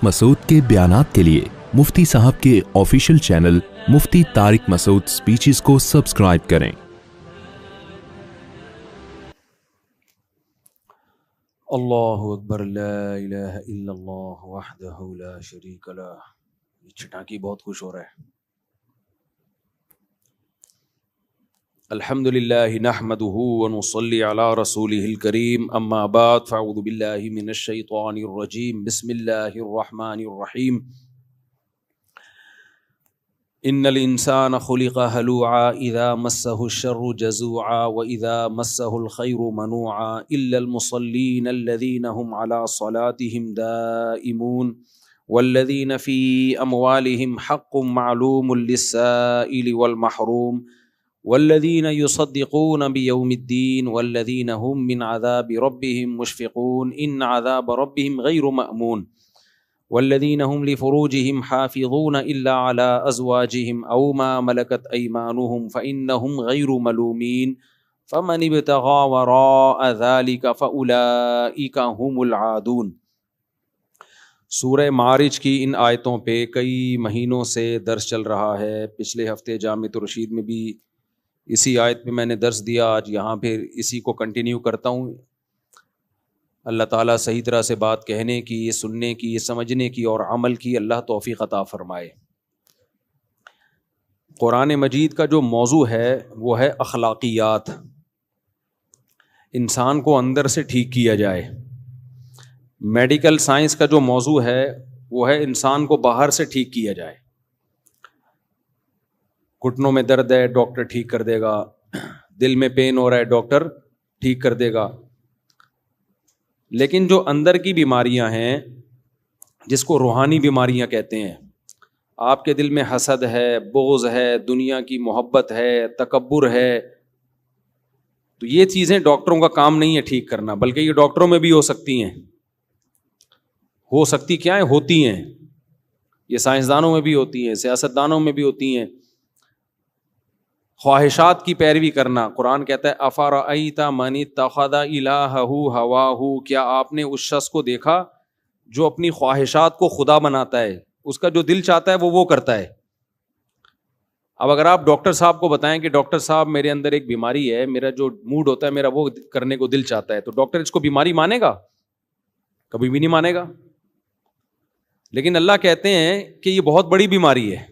مسعود کے بیانات کے لیے مفتی صاحب کے آفیشیل چینل مفتی طارق مسعود سپیچز کو سبسکرائب کریں۔ اللہ اکبر، لا الہ الا اللہ وحدہ لا شریک لہ۔ یہ چھٹاکی بہت خوش ہو رہا ہے۔ الحمد للہ نحمدہ ونصلی علی رسولہ الکریم، اما بعد فاعوذ باللہ من الشیطان الرجیم، بسم اللہ الرحمن الرحیم۔ ان الانسان خلق ہلوعا اذا مسہ الشر جزوعا واذا مسہ الخیر منوعا الا المصلین الذین هم علی صلاتهم دائمون والذین فی اموالهم حق معلوم للسائل والمحروم والذین یصدقون بیوم الدین والذین هم من عذاب ربهم مشفقون ان عذاب ربهم غیر مأمون والذین هم لفروجهم حافظون الا على ازواجهم او ما ملكت ايمانهم فانهم غیر ملومین فمن ابتغى وراء ذلك فاولئک هم العادون۔ سورہ معارج کی ان آیتوں پہ کئی مہینوں سے درس چل رہا ہے۔ پچھلے ہفتے جامعۃ الرشید میں بھی اسی آیت پہ میں نے درس دیا، آج یہاں پہ اسی کو کنٹینیو کرتا ہوں۔ اللہ تعالیٰ صحیح طرح سے بات کہنے کی، سننے کی، سمجھنے کی اور عمل کی اللہ توفیق عطا فرمائے۔ قرآن مجید کا جو موضوع ہے وہ ہے اخلاقیات، انسان کو اندر سے ٹھیک کیا جائے۔ میڈیکل سائنس کا جو موضوع ہے وہ ہے انسان کو باہر سے ٹھیک کیا جائے۔ گھٹنوں میں درد ہے، ڈاکٹر ٹھیک کر دے گا۔ دل میں پین ہو رہا ہے، ڈاکٹر ٹھیک کر دے گا۔ لیکن جو اندر کی بیماریاں ہیں، جس کو روحانی بیماریاں کہتے ہیں، آپ کے دل میں حسد ہے، بغض ہے، دنیا کی محبت ہے، تکبر ہے، تو یہ چیزیں ڈاکٹروں کا کام نہیں ہے ٹھیک کرنا، بلکہ یہ ڈاکٹروں میں بھی ہو سکتی ہیں۔ ہو سکتی کیا ہیں؟ ہوتی ہیں۔ یہ سائنسدانوں میں بھی ہوتی ہیں، سیاستدانوں میں بھی ہوتی ہیں۔ خواہشات کی پیروی کرنا، قرآن کہتا ہے افرأیت من اتخذ الہہ ہواہ، کیا آپ نے اس شخص کو دیکھا جو اپنی خواہشات کو خدا بناتا ہے، اس کا جو دل چاہتا ہے وہ کرتا ہے۔ اب اگر آپ ڈاکٹر صاحب کو بتائیں کہ ڈاکٹر صاحب میرے اندر ایک بیماری ہے، میرا جو موڈ ہوتا ہے میرا وہ کرنے کو دل چاہتا ہے، تو ڈاکٹر اس کو بیماری مانے گا؟ کبھی بھی نہیں مانے گا۔ لیکن اللہ کہتے ہیں کہ یہ بہت بڑی بیماری ہے،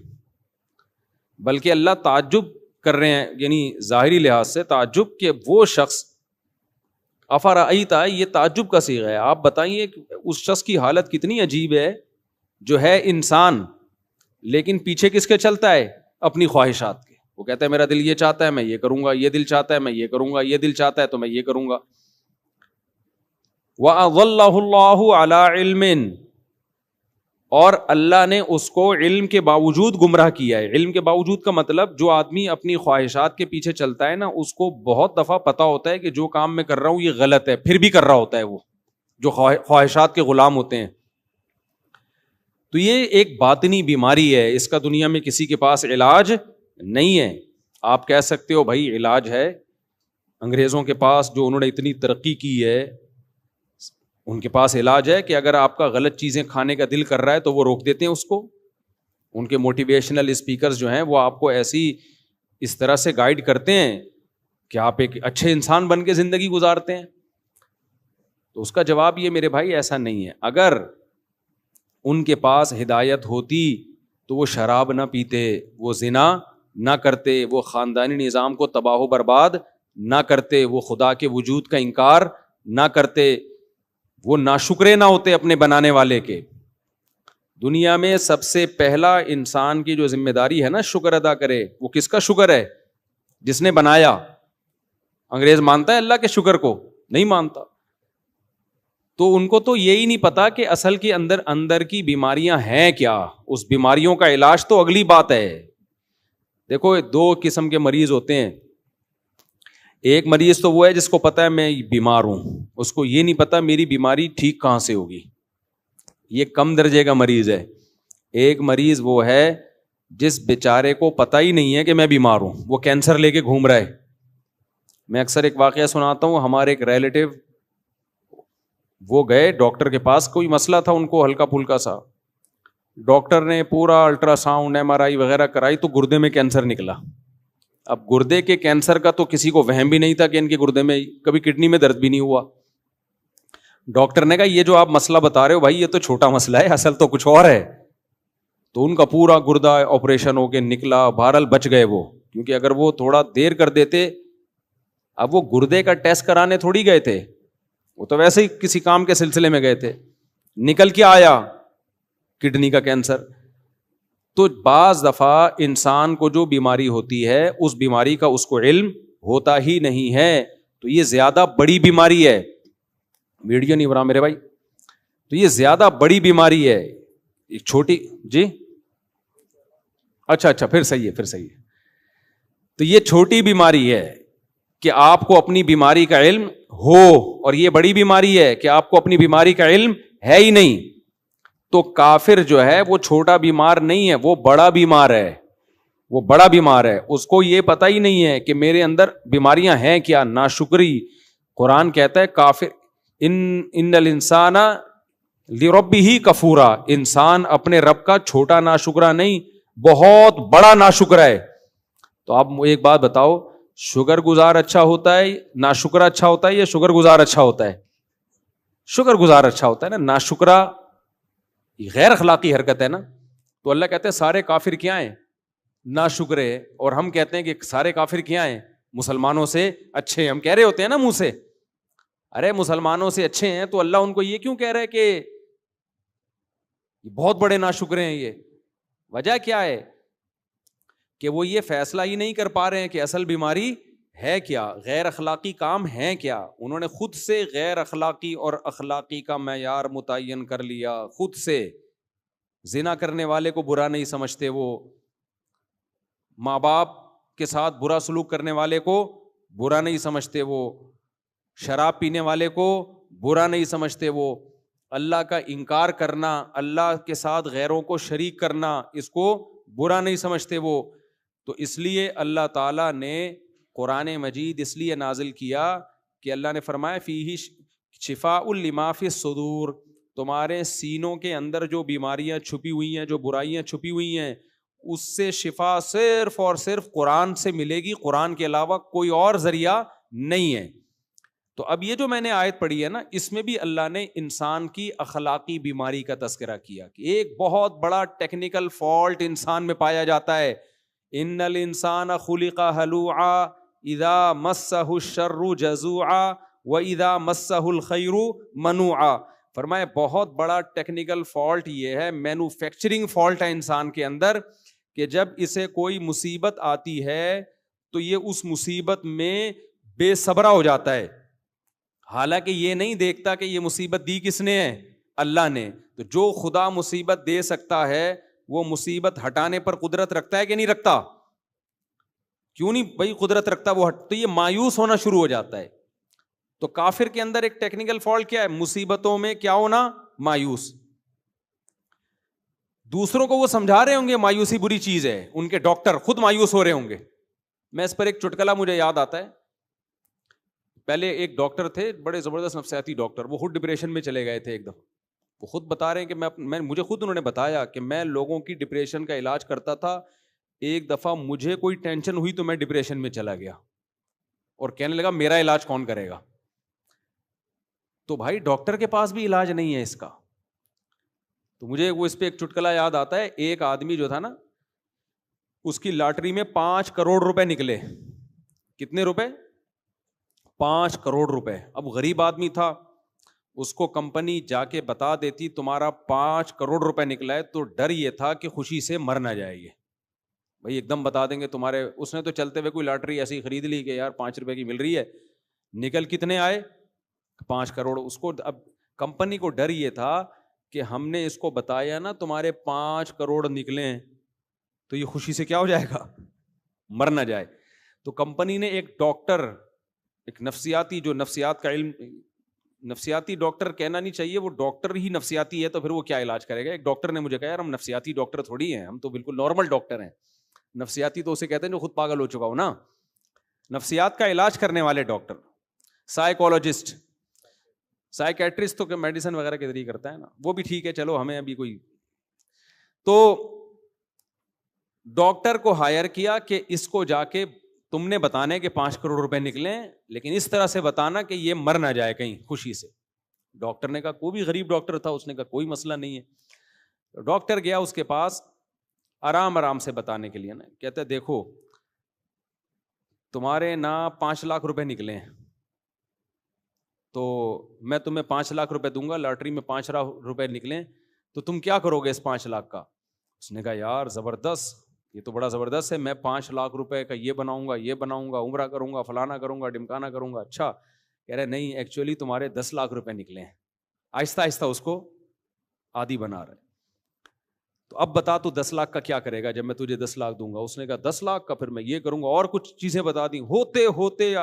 بلکہ اللہ تعجب کر رہے ہیں، یعنی ظاہری لحاظ سے تعجب، کہ وہ شخص افرأیت، یہ تعجب کا صیغہ ہے، آپ بتائیے کہ اس شخص کی حالت کتنی عجیب ہے جو ہے انسان لیکن پیچھے کس کے چلتا ہے؟ اپنی خواہشات کے۔ وہ کہتا ہے میرا دل یہ چاہتا ہے میں یہ کروں گا، یہ دل چاہتا ہے میں یہ کروں گا، یہ دل چاہتا ہے تو میں یہ کروں گا۔ وَأَضَلَّهُ اللَّهُ عَلَىٰ عِلْمٍ، اور اللہ نے اس کو علم کے باوجود گمراہ کیا ہے۔ علم کے باوجود کا مطلب جو آدمی اپنی خواہشات کے پیچھے چلتا ہے نا، اس کو بہت دفعہ پتا ہوتا ہے کہ جو کام میں کر رہا ہوں یہ غلط ہے، پھر بھی کر رہا ہوتا ہے، وہ جو خواہشات کے غلام ہوتے ہیں۔ تو یہ ایک باطنی بیماری ہے، اس کا دنیا میں کسی کے پاس علاج نہیں ہے۔ آپ کہہ سکتے ہو بھائی علاج ہے، انگریزوں کے پاس جو انہوں نے اتنی ترقی کی ہے، ان کے پاس علاج ہے کہ اگر آپ کا غلط چیزیں کھانے کا دل کر رہا ہے تو وہ روک دیتے ہیں اس کو۔ ان کے موٹیویشنل اسپیکرز جو ہیں وہ آپ کو اس طرح سے گائیڈ کرتے ہیں کہ آپ ایک اچھے انسان بن کے زندگی گزارتے ہیں۔ تو اس کا جواب یہ میرے بھائی ایسا نہیں ہے۔ اگر ان کے پاس ہدایت ہوتی تو وہ شراب نہ پیتے، وہ زنا نہ کرتے، وہ خاندانی نظام کو تباہ و برباد نہ کرتے، وہ خدا کے وجود کا انکار نہ کرتے، وہ ناشکرے نہ ہوتے اپنے بنانے والے کے۔ دنیا میں سب سے پہلا انسان کی جو ذمہ داری ہے نا شکر ادا کرے، وہ کس کا شکر ہے؟ جس نے بنایا۔ انگریز مانتا ہے اللہ کے شکر کو؟ نہیں مانتا۔ تو ان کو تو یہی نہیں پتا کہ اصل کے اندر کی بیماریاں ہیں کیا، اس بیماریوں کا علاج تو اگلی بات ہے۔ دیکھو دو قسم کے مریض ہوتے ہیں، ایک مریض تو وہ ہے جس کو پتا ہے میں بیمار ہوں، اس کو یہ نہیں پتا میری بیماری ٹھیک کہاں سے ہوگی، یہ کم درجے کا مریض ہے۔ ایک مریض وہ ہے جس بیچارے کو پتہ ہی نہیں ہے کہ میں بیمار ہوں، وہ کینسر لے کے گھوم رہا ہے۔ میں اکثر ایک واقعہ سناتا ہوں، ہمارے ایک ریلیٹیو وہ گئے ڈاکٹر کے پاس، کوئی مسئلہ تھا ان کو ہلکا پھلکا سا، ڈاکٹر نے پورا الٹرا ساؤنڈ MRI وغیرہ کرائی تو گردے میں کینسر نکلا. اب گردے کے کینسر کا تو کسی کو وہم بھی نہیں تھا کہ ان کے گردے میں, کبھی کڈنی میں درد بھی نہیں ہوا. ڈاکٹر نے کہا یہ جو آپ مسئلہ بتا رہے ہو بھائی یہ تو چھوٹا مسئلہ ہے, اصل تو کچھ اور ہے. تو ان کا پورا گردہ آپریشن ہو کے نکلا. بہرحال بچ گئے وہ, کیونکہ اگر وہ تھوڑا دیر کر دیتے, اب وہ گردے کا ٹیسٹ کرانے تھوڑی گئے تھے, وہ تو ویسے ہی کسی کام کے سلسلے میں گئے تھے, نکل کے آیا کڈنی کا کینسر. تو بعض دفعہ انسان کو جو بیماری ہوتی ہے اس بیماری کا اس کو علم ہوتا ہی نہیں ہے, تو یہ زیادہ بڑی بیماری ہے. ویڈیو نہیں بنا میرے بھائی, تو یہ زیادہ بڑی بیماری ہے. ایک چھوٹی جی اچھا پھر صحیح ہے. تو یہ چھوٹی بیماری ہے کہ آپ کو اپنی بیماری کا علم ہو, اور یہ بڑی بیماری ہے کہ آپ کو اپنی بیماری کا علم ہے ہی نہیں. تو کافر جو ہے وہ چھوٹا بیمار نہیں ہے, وہ بڑا بیمار ہے. وہ بڑا بیمار ہے, اس کو یہ پتہ ہی نہیں ہے کہ میرے اندر بیماریاں ہیں کیا. ناشکری. قرآن کہتا ہے کافر ان الانسان لربہ کفورا, انسان اپنے رب کا چھوٹا ناشکرا نہیں بہت بڑا ناشکرا ہے. تو آپ ایک بات بتاؤ, شکر گزار اچھا ہوتا ہے, ناشکرا اچھا ہوتا ہے, یا شکر گزار اچھا ہوتا ہے؟ شکر گزار اچھا ہوتا ہے نا. ناشکرا غیر اخلاقی حرکت ہے نا. تو اللہ کہتے ہیں سارے کافر کیا ہیں؟ ناشکرے. اور ہم کہتے ہیں کہ سارے کافر کیا ہیں؟ مسلمانوں سے اچھے. ہم کہہ رہے ہوتے ہیں نا منہ سے, ارے مسلمانوں سے اچھے ہیں, تو اللہ ان کو یہ کیوں کہہ رہا ہے کہ بہت بڑے ناشکرے ہیں؟ یہ وجہ کیا ہے کہ وہ یہ فیصلہ ہی نہیں کر پا رہے ہیں کہ اصل بیماری ہے کیا, غیر اخلاقی کام ہے کیا. انہوں نے خود سے غیر اخلاقی اور اخلاقی کا معیار متعین کر لیا خود سے. زنا کرنے والے کو برا نہیں سمجھتے, وہ ماں باپ کے ساتھ برا سلوک کرنے والے کو برا نہیں سمجھتے, وہ شراب پینے والے کو برا نہیں سمجھتے, وہ اللہ کا انکار کرنا, اللہ کے ساتھ غیروں کو شریک کرنا, اس کو برا نہیں سمجھتے وہ. تو اس لیے اللہ تعالیٰ نے قرآن مجید اس لیے نازل کیا کہ اللہ نے فرمایا فیہ شفاء لما فی الصدور, تمہارے سینوں کے اندر جو بیماریاں چھپی ہوئی ہیں, جو برائیاں چھپی ہوئی ہیں, اس سے شفا صرف اور صرف قرآن سے ملے گی, قرآن کے علاوہ کوئی اور ذریعہ نہیں ہے. تو اب یہ جو میں نے آیت پڑھی ہے نا, اس میں بھی اللہ نے انسان کی اخلاقی بیماری کا تذکرہ کیا کہ ایک بہت بڑا ٹیکنیکل فالٹ انسان میں پایا جاتا ہے. ان الانسان خلق ہلوعا اذا مسہ الشر جزوعا واذا مسہ الخیر منوعا. فرمایا بہت بڑا ٹیکنیکل فالٹ یہ ہے, مینوفیکچرنگ فالٹ ہے انسان کے اندر, کہ جب اسے کوئی مصیبت آتی ہے تو یہ اس مصیبت میں بے صبرا ہو جاتا ہے, حالانکہ یہ نہیں دیکھتا کہ یہ مصیبت دی کس نے ہے, اللہ نے. تو جو خدا مصیبت دے سکتا ہے وہ مصیبت ہٹانے پر قدرت رکھتا ہے کہ نہیں رکھتا؟ کیوں نہیں بھائی قدرت رکھتا وہ تو یہ مایوس ہونا شروع ہو جاتا ہے. تو کافر کے اندر ایک ٹیکنیکل فالٹ کیا ہے؟ مصیبتوں میں کیا ہونا؟ مایوس. دوسروں کو وہ سمجھا رہے ہوں گے مایوسی بری چیز ہے, ان کے ڈاکٹر خود مایوس ہو رہے ہوں گے. میں اس پر ایک چٹکلا مجھے یاد آتا ہے. پہلے ایک ڈاکٹر تھے, بڑے زبردست نفسیاتی ڈاکٹر, وہ خود ڈپریشن میں چلے گئے تھے ایک دفعہ. وہ خود بتا رہے ہیں کہ مجھے خود انہوں نے بتایا کہ میں لوگوں کی ڈپریشن کا علاج کرتا تھا, ایک دفعہ مجھے کوئی ٹینشن ہوئی تو میں ڈپریشن میں چلا گیا, اور کہنے لگا میرا علاج کون کرے گا. تو بھائی ڈاکٹر کے پاس بھی علاج نہیں ہے اس کا. تو مجھے وہ اس پہ ایک چٹکلا یاد آتا ہے. ایک آدمی جو تھا نا, اس کی لاٹری میں 5 کروڑ روپے نکلے. کتنے روپے؟ 5 کروڑ روپے. اب غریب آدمی تھا, اس کو کمپنی جا کے بتا دیتی تمہارا 5 کروڑ روپے نکلا ہے, تو ڈر یہ تھا کہ خوشی سے مر نہ جائے گی. بھائی ایک دم بتا دیں گے تمہارے. اس نے تو چلتے ہوئے کوئی لاٹری ایسی خرید لی کہ یار 5 روپے کی مل رہی ہے, نکل کتنے آئے؟ 5 کروڑ. اس کو اب کمپنی کو ڈر یہ تھا کہ ہم نے اس کو بتایا نا تمہارے 5 کروڑ نکلے ہیں, تو یہ خوشی سے کیا ہو جائے گا؟ مر نہ جائے. تو کمپنی نے ایک ڈاکٹر, ایک نفسیاتی, جو نفسیات کا علم, نفسیاتی ڈاکٹر کہنا نہیں چاہیے, وہ ڈاکٹر ہی نفسیاتی ہے تو پھر وہ کیا علاج کرے گا. ایک ڈاکٹر نے مجھے کہا یار ہم نفسیاتی ڈاکٹر تھوڑی ہیں, ہم تو بالکل نارمل ڈاکٹر ہیں. نفسیاتی تو اسے کہتے ہیں جو خود پاگل ہو چکا ہو نا. نفسیات کا علاج کرنے والے ڈاکٹر, سائیکولوجسٹ, سائیکیٹرسٹ تو میڈیسن وغیرہ کے ذریعے کرتا ہے نا, وہ بھی ٹھیک ہے, چلو ہمیں ابھی کوئی. تو ڈاکٹر کو ہائر کیا کہ اس کو جا کے تم نے بتانے کہ 5 کروڑ روپے نکلیں، لیکن اس طرح سے بتانا کہ یہ مر نہ جائے کہیں خوشی سے. ڈاکٹر نے کہا، کوئی بھی غریب ڈاکٹر تھا، اس نے کہا کوئی مسئلہ نہیں ہے. ڈاکٹر گیا اس کے پاس آرام سے بتانے کے لیے نا، کہتا ہے دیکھو تمہارے نا 5 لاکھ روپے نکلے ہیں، تو میں تمہیں 5 لاکھ روپے دوں گا، لاٹری میں 5 لاکھ روپے نکلیں تو تم کیا کرو گے اس 5 لاکھ کا؟ اس نے کہا یار زبردست، یہ تو بڑا زبردست ہے، میں 5 لاکھ روپے کا یہ بناؤں گا، عمرہ کروں گا، فلانا کروں گا، ڈمکانا کروں گا. اچھا، کہہ رہے نہیں ایکچولی تمہارے 10 لاکھ روپے نکلے ہیں. آہستہ آہستہ اس کو عادی بنا رہے. تو اب بتا تو 10 لاکھ کا کیا کرے گا جب میں تجھے 10 لاکھ دوں گا؟ اس نے کہا 10 لاکھ کا پھر میں یہ کروں گا، اور کچھ چیزیں بتا دی. ہوتے ہوتے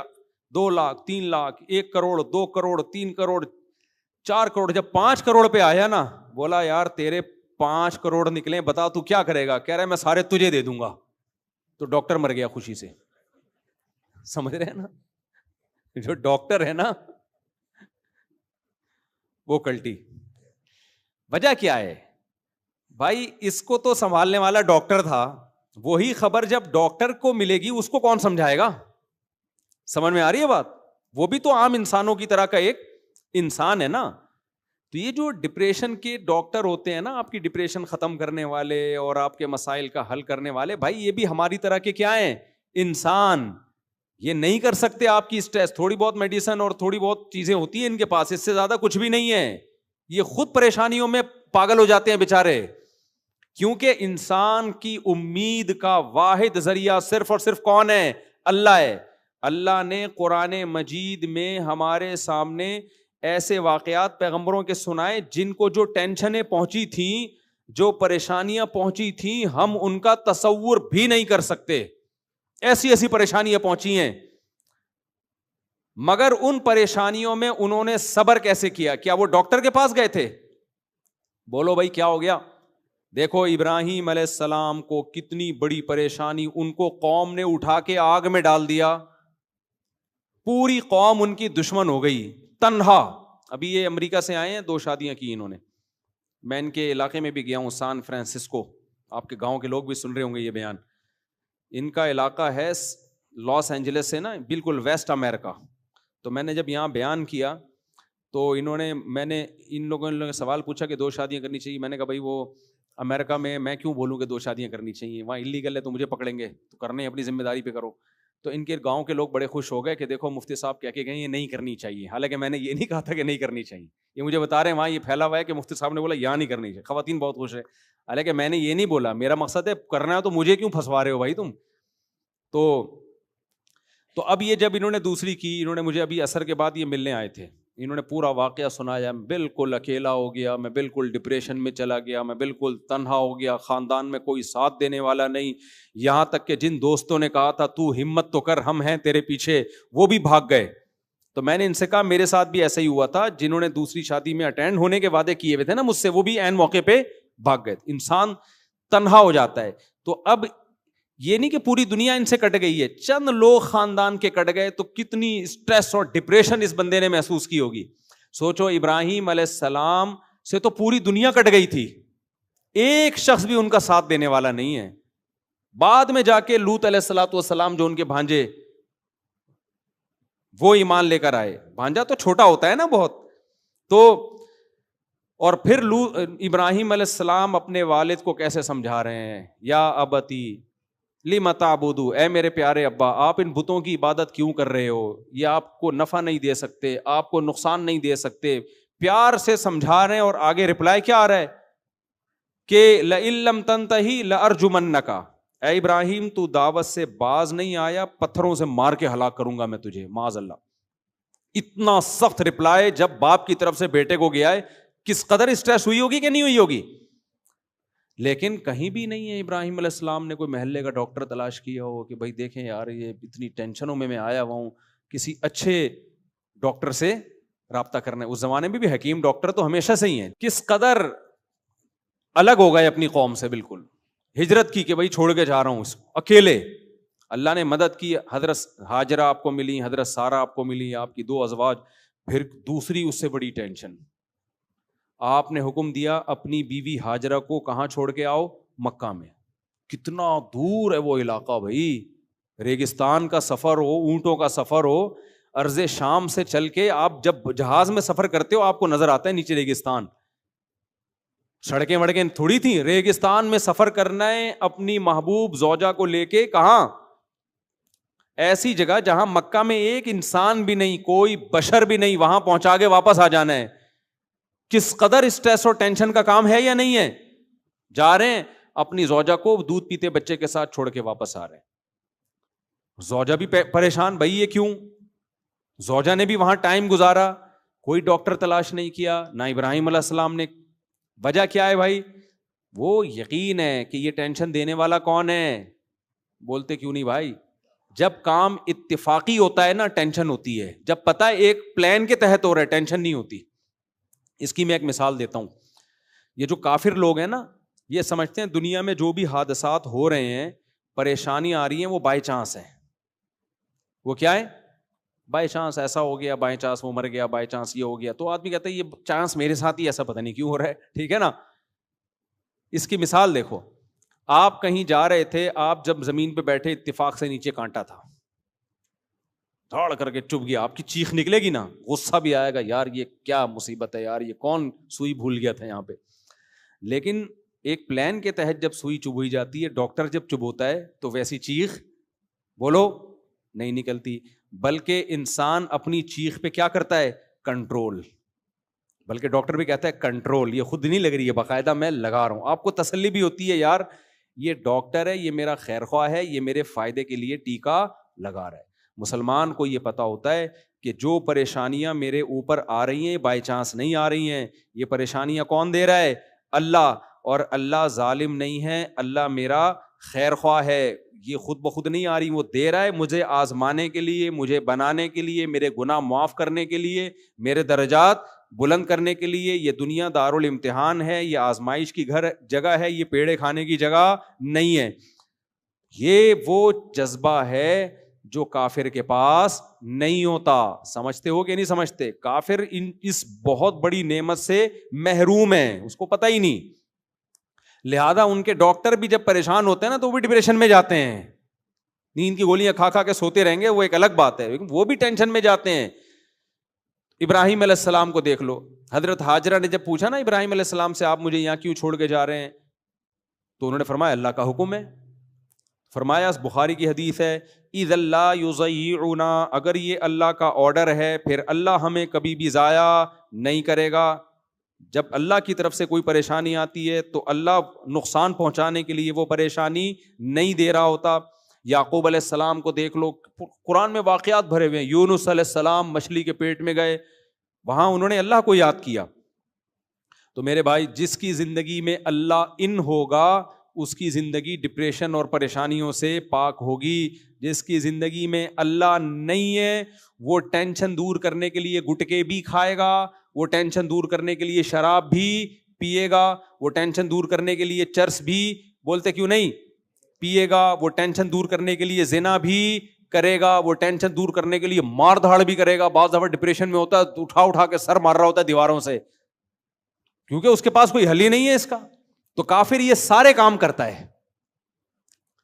2 لاکھ 3 لاکھ 1 کروڑ 2 کروڑ 3 کروڑ 4 کروڑ، جب 5 کروڑ پہ آیا نا، بولا یار تیرے 5 کروڑ نکلے، بتا تو کیا کرے گا؟ کہہ رہا ہے میں سارے تجھے دے دوں گا. تو ڈاکٹر مر گیا خوشی سے. سمجھ رہے ہیں نا، جو ڈاکٹر ہے نا وہ کلٹی. وجہ کیا ہے بھائی؟ اس کو تو سنبھالنے والا ڈاکٹر تھا، وہی خبر جب ڈاکٹر کو ملے گی اس کو کون سمجھائے گا؟ سمجھ میں آ رہی ہے بات؟ وہ بھی تو عام انسانوں کی طرح کا ایک انسان ہے نا. تو یہ جو ڈپریشن کے ڈاکٹر ہوتے ہیں نا، آپ کی ڈپریشن ختم کرنے والے اور آپ کے مسائل کا حل کرنے والے، بھائی یہ بھی ہماری طرح کے کیا ہیں؟ انسان. یہ نہیں کر سکتے آپ کی اسٹریس. تھوڑی بہت میڈیسن اور تھوڑی بہت چیزیں ہوتی ہیں ان کے پاس، اس سے زیادہ کچھ بھی نہیں ہے. یہ خود پریشانیوں میں پاگل ہو جاتے ہیں بیچارے، کیونکہ انسان کی امید کا واحد ذریعہ صرف اور صرف کون ہے؟ اللہ ہے. اللہ نے قرآن مجید میں ہمارے سامنے ایسے واقعات پیغمبروں کے سنائے جن کو جو ٹینشنیں پہنچی تھیں، جو پریشانیاں پہنچی تھیں، ہم ان کا تصور بھی نہیں کر سکتے. ایسی ایسی پریشانیاں پہنچی ہیں، مگر ان پریشانیوں میں انہوں نے صبر کیسے کیا؟ کیا وہ ڈاکٹر کے پاس گئے تھے؟ بولو بھائی کیا ہو گیا؟ دیکھو ابراہیم علیہ السلام کو کتنی بڑی پریشانی، ان کو قوم نے اٹھا کے آگ میں ڈال دیا، پوری قوم ان کی دشمن ہو گئی تنہا. ابھی یہ امریکہ سے آئے ہیں، 2 شادیاں کی انہوں نے. میں ان کے علاقے میں بھی گیا ہوں، سان فرانسسکو. آپ کے گاؤں کے لوگ بھی سن رہے ہوں گے یہ بیان. ان کا علاقہ ہے لاس اینجلس سے نا، بالکل ویسٹ امریکہ. تو میں نے جب یہاں بیان کیا تو میں نے ان لوگوں نے سوال پوچھا کہ 2 شادیاں کرنی چاہیے. میں نے کہا بھائی وہ امریکہ میں کیوں بولوں کہ 2 شادیاں کرنی چاہیے؟ وہاں اللیگل ہے تو مجھے پکڑیں گے، تو کرنے اپنی ذمہ داری پہ کرو. تو ان کے گاؤں کے لوگ بڑے خوش ہو گئے کہ دیکھو مفتی صاحب کہہ کے گئے یہ نہیں کرنی چاہیے. حالانکہ میں نے یہ نہیں کہا تھا کہ نہیں کرنی چاہیے، یہ مجھے بتا رہے ہیں وہاں یہ پھیلا ہوا ہے کہ مفتی صاحب نے بولا یہاں نہیں کرنی چاہیے. خواتین بہت خوش ہے، حالانکہ میں نے یہ نہیں بولا. میرا مقصد ہے کرنا ہے تو مجھے کیوں پھنسوا رہے ہو بھائی تم؟ تو اب یہ جب انہوں نے دوسری کی، انہوں نے مجھے ابھی عصر کے بعد یہ ملنے آئے تھے، انہوں نے پورا واقعہ سنایا. بالکل اکیلا ہو گیا میں، بالکل ڈپریشن میں چلا گیا میں، بالکل تنہا ہو گیا، خاندان میں کوئی ساتھ دینے والا نہیں. یہاں تک کہ جن دوستوں نے کہا تھا تو ہمت تو کر ہم ہیں تیرے پیچھے، وہ بھی بھاگ گئے. تو میں نے ان سے کہا میرے ساتھ بھی ایسا ہی ہوا تھا، جنہوں نے دوسری شادی میں اٹینڈ ہونے کے وعدے کیے ہوئے تھے نا مجھ سے، وہ بھی عین موقع پہ بھاگ گئے. انسان تنہا ہو جاتا ہے. تو اب یہ نہیں کہ پوری دنیا ان سے کٹ گئی ہے، چند لوگ خاندان کے کٹ گئے تو کتنی اسٹریس اور ڈپریشن اس بندے نے محسوس کی ہوگی. سوچو ابراہیم علیہ السلام سے تو پوری دنیا کٹ گئی تھی، ایک شخص بھی ان کا ساتھ دینے والا نہیں ہے. بعد میں جا کے لوط علیہ الصلوۃ والسلام جو ان کے بھانجے، وہ ایمان لے کر آئے. بھانجا تو چھوٹا ہوتا ہے نا بہت. تو اور پھر ابراہیم علیہ السلام اپنے والد کو کیسے سمجھا رہے ہیں، یا ابتی لم تعبدوا، اے میرے پیارے ابا آپ ان بتوں کی عبادت کیوں کر رہے ہو؟ یہ آپ کو نفع نہیں دے سکتے، آپ کو نقصان نہیں دے سکتے. پیار سے سمجھا رہے ہیں، اور آگے رپلائی کیا آ رہا ہے کہ لئن لم تنتہی لارجمنک، اے ابراہیم تو دعوت سے باز نہیں آیا، پتھروں سے مار کے ہلاک کروں گا میں تجھے، معاذ اللہ. اتنا سخت رپلائی جب باپ کی طرف سے بیٹے کو گیا ہے، کس قدر اسٹریس ہوئی ہوگی کہ نہیں ہوئی ہوگی. لیکن کہیں بھی نہیں ہے ابراہیم علیہ السلام نے کوئی محلے کا ڈاکٹر تلاش کیا ہو کہ بھائی دیکھیں یار یہ اتنی ٹینشنوں میں آیا ہوا ہوں، کسی اچھے ڈاکٹر سے رابطہ کرنا ہے. اس زمانے میں بھی حکیم ڈاکٹر تو ہمیشہ سے ہی ہیں. کس قدر الگ ہو گئے اپنی قوم سے، بالکل ہجرت کی کہ بھائی چھوڑ کے جا رہا ہوں اس کو اکیلے. اللہ نے مدد کی، حضرت ہاجرہ آپ کو ملی، حضرت سارہ آپ کو ملی، آپ کی 2 ازواج. پھر دوسری اس سے بڑی ٹینشن، آپ نے حکم دیا اپنی بیوی ہاجرہ کو کہاں چھوڑ کے آؤ؟ مکہ میں. کتنا دور ہے وہ علاقہ بھائی، ریگستان کا سفر ہو، اونٹوں کا سفر ہو، ارض شام سے چل کے آپ جب جہاز میں سفر کرتے ہو آپ کو نظر آتا ہے نیچے ریگستان. سڑکیں وڑکیں تھوڑی تھیں، ریگستان میں سفر کرنا ہے اپنی محبوب زوجہ کو لے کے. کہاں؟ ایسی جگہ جہاں مکہ میں ایک انسان بھی نہیں، کوئی بشر بھی نہیں، وہاں پہنچا کے واپس آ جانا ہے. کس قدر اسٹریس اور ٹینشن کا کام ہے یا نہیں ہے؟ جا رہے ہیں اپنی زوجہ کو دودھ پیتے بچے کے ساتھ چھوڑ کے واپس آ رہے ہیں. زوجہ بھی پریشان، بھائی یہ کیوں؟ زوجہ نے بھی وہاں ٹائم گزارا، کوئی ڈاکٹر تلاش نہیں کیا، نہ ابراہیم علیہ السلام نے. وجہ کیا ہے بھائی؟ وہ یقین ہے کہ یہ ٹینشن دینے والا کون ہے. بولتے کیوں نہیں بھائی؟ جب کام اتفاقی ہوتا ہے نا ٹینشن ہوتی ہے، جب پتہ ہے ایک پلان کے تحت ہو رہا ہے ٹینشن نہیں ہوتی. اس کی میں ایک مثال دیتا ہوں. یہ جو کافر لوگ ہیں نا، یہ سمجھتے ہیں دنیا میں جو بھی حادثات ہو رہے ہیں، پریشانی آ رہی ہیں، وہ بائی چانس ہے. وہ کیا ہے؟ بائی چانس ایسا ہو گیا، بائی چانس وہ مر گیا، بائی چانس یہ ہو گیا. تو آدمی کہتا ہے یہ چانس میرے ساتھ ہی ایسا پتہ نہیں کیوں ہو رہا ہے. ٹھیک ہے نا؟ اس کی مثال دیکھو. آپ کہیں جا رہے تھے، آپ جب زمین پہ بیٹھے اتفاق سے نیچے کانٹا تھا، دھاڑ کر کے چبھ گیا. آپ کی چیخ نکلے گی نا، غصہ بھی آئے گا، یار یہ کیا مصیبت ہے، یار یہ کون سوئی بھول گیا تھا یہاں پہ. لیکن ایک پلان کے تحت جب سوئی چبھوئی جاتی ہے، ڈاکٹر جب چبھوتا ہے تو ویسی چیخ بولو نہیں نکلتی. بلکہ انسان اپنی چیخ پہ کیا کرتا ہے؟ کنٹرول. بلکہ ڈاکٹر بھی کہتا ہے کنٹرول، یہ خود نہیں لگ رہی ہے، باقاعدہ میں لگا رہا ہوں. آپ کو تسلی بھی ہوتی ہے، یار یہ ڈاکٹر ہے، یہ میرا خیر خواہ ہے، یہ میرے فائدے کے لیے ٹیکا لگا رہا ہے. مسلمان کو یہ پتا ہوتا ہے کہ جو پریشانیاں میرے اوپر آ رہی ہیں بائی چانس نہیں آ رہی ہیں، یہ پریشانیاں کون دے رہا ہے؟ اللہ. اور اللہ ظالم نہیں ہے، اللہ میرا خیر خواہ ہے. یہ خود بخود نہیں آ رہی، وہ دے رہا ہے مجھے آزمانے کے لیے، مجھے بنانے کے لیے، میرے گناہ معاف کرنے کے لیے، میرے درجات بلند کرنے کے لیے. یہ دنیا دارالامتحان ہے، یہ آزمائش کی جگہ ہے، یہ پیڑے کھانے کی جگہ نہیں ہے. یہ وہ جذبہ ہے جو کافر کے پاس نہیں ہوتا. سمجھتے ہو کہ نہیں سمجھتے؟ کافر اس بہت بڑی نعمت سے محروم ہے، اس کو پتہ ہی نہیں. لہذا ان کے ڈاکٹر بھی جب پریشان ہوتے ہیں نا تو وہ بھی ڈپریشن میں جاتے ہیں. نیند کی گولیاں کھا کھا کے سوتے رہیں گے وہ ایک الگ بات ہے، لیکن وہ بھی ٹینشن میں جاتے ہیں. ابراہیم علیہ السلام کو دیکھ لو. حضرت ہاجرہ نے جب پوچھا نا ابراہیم علیہ السلام سے، آپ مجھے یہاں کیوں چھوڑ کے جا رہے ہیں؟ تو انہوں نے فرمایا اللہ کا حکم ہے. فرمایا بخاری کی حدیث ہے، اذ اللہ یضیعنا، اگر یہ اللہ کا آرڈر ہے پھر اللہ ہمیں کبھی بھی ضائع نہیں کرے گا. جب اللہ کی طرف سے کوئی پریشانی آتی ہے تو اللہ نقصان پہنچانے کے لیے وہ پریشانی نہیں دے رہا ہوتا. یعقوب علیہ السلام کو دیکھ لو، قرآن میں واقعات بھرے ہوئے ہیں. یونس علیہ السلام مچھلی کے پیٹ میں گئے، وہاں انہوں نے اللہ کو یاد کیا. تو میرے بھائی، جس کی زندگی میں اللہ ان ہوگا اس کی زندگی ڈپریشن اور پریشانیوں سے پاک ہوگی. جس کی زندگی میں اللہ نہیں ہے وہ ٹینشن دور کرنے کے لیے گٹکے بھی کھائے گا، وہ ٹینشن دور کرنے کے لیے شراب بھی پیے گا، وہ ٹینشن دور کرنے کے لیے چرس بھی، بولتے کیوں نہیں، پیے گا، وہ ٹینشن دور کرنے کے لیے زنا بھی کرے گا، وہ ٹینشن دور کرنے کے لیے مار دھاڑ بھی کرے گا. بعض دفعہ ڈپریشن میں ہوتا ہے اٹھا اٹھا کے سر مار رہا ہوتا ہے دیواروں سے، کیونکہ اس کے پاس کوئی حل ہی نہیں ہے اس کا. تو کافر یہ سارے کام کرتا ہے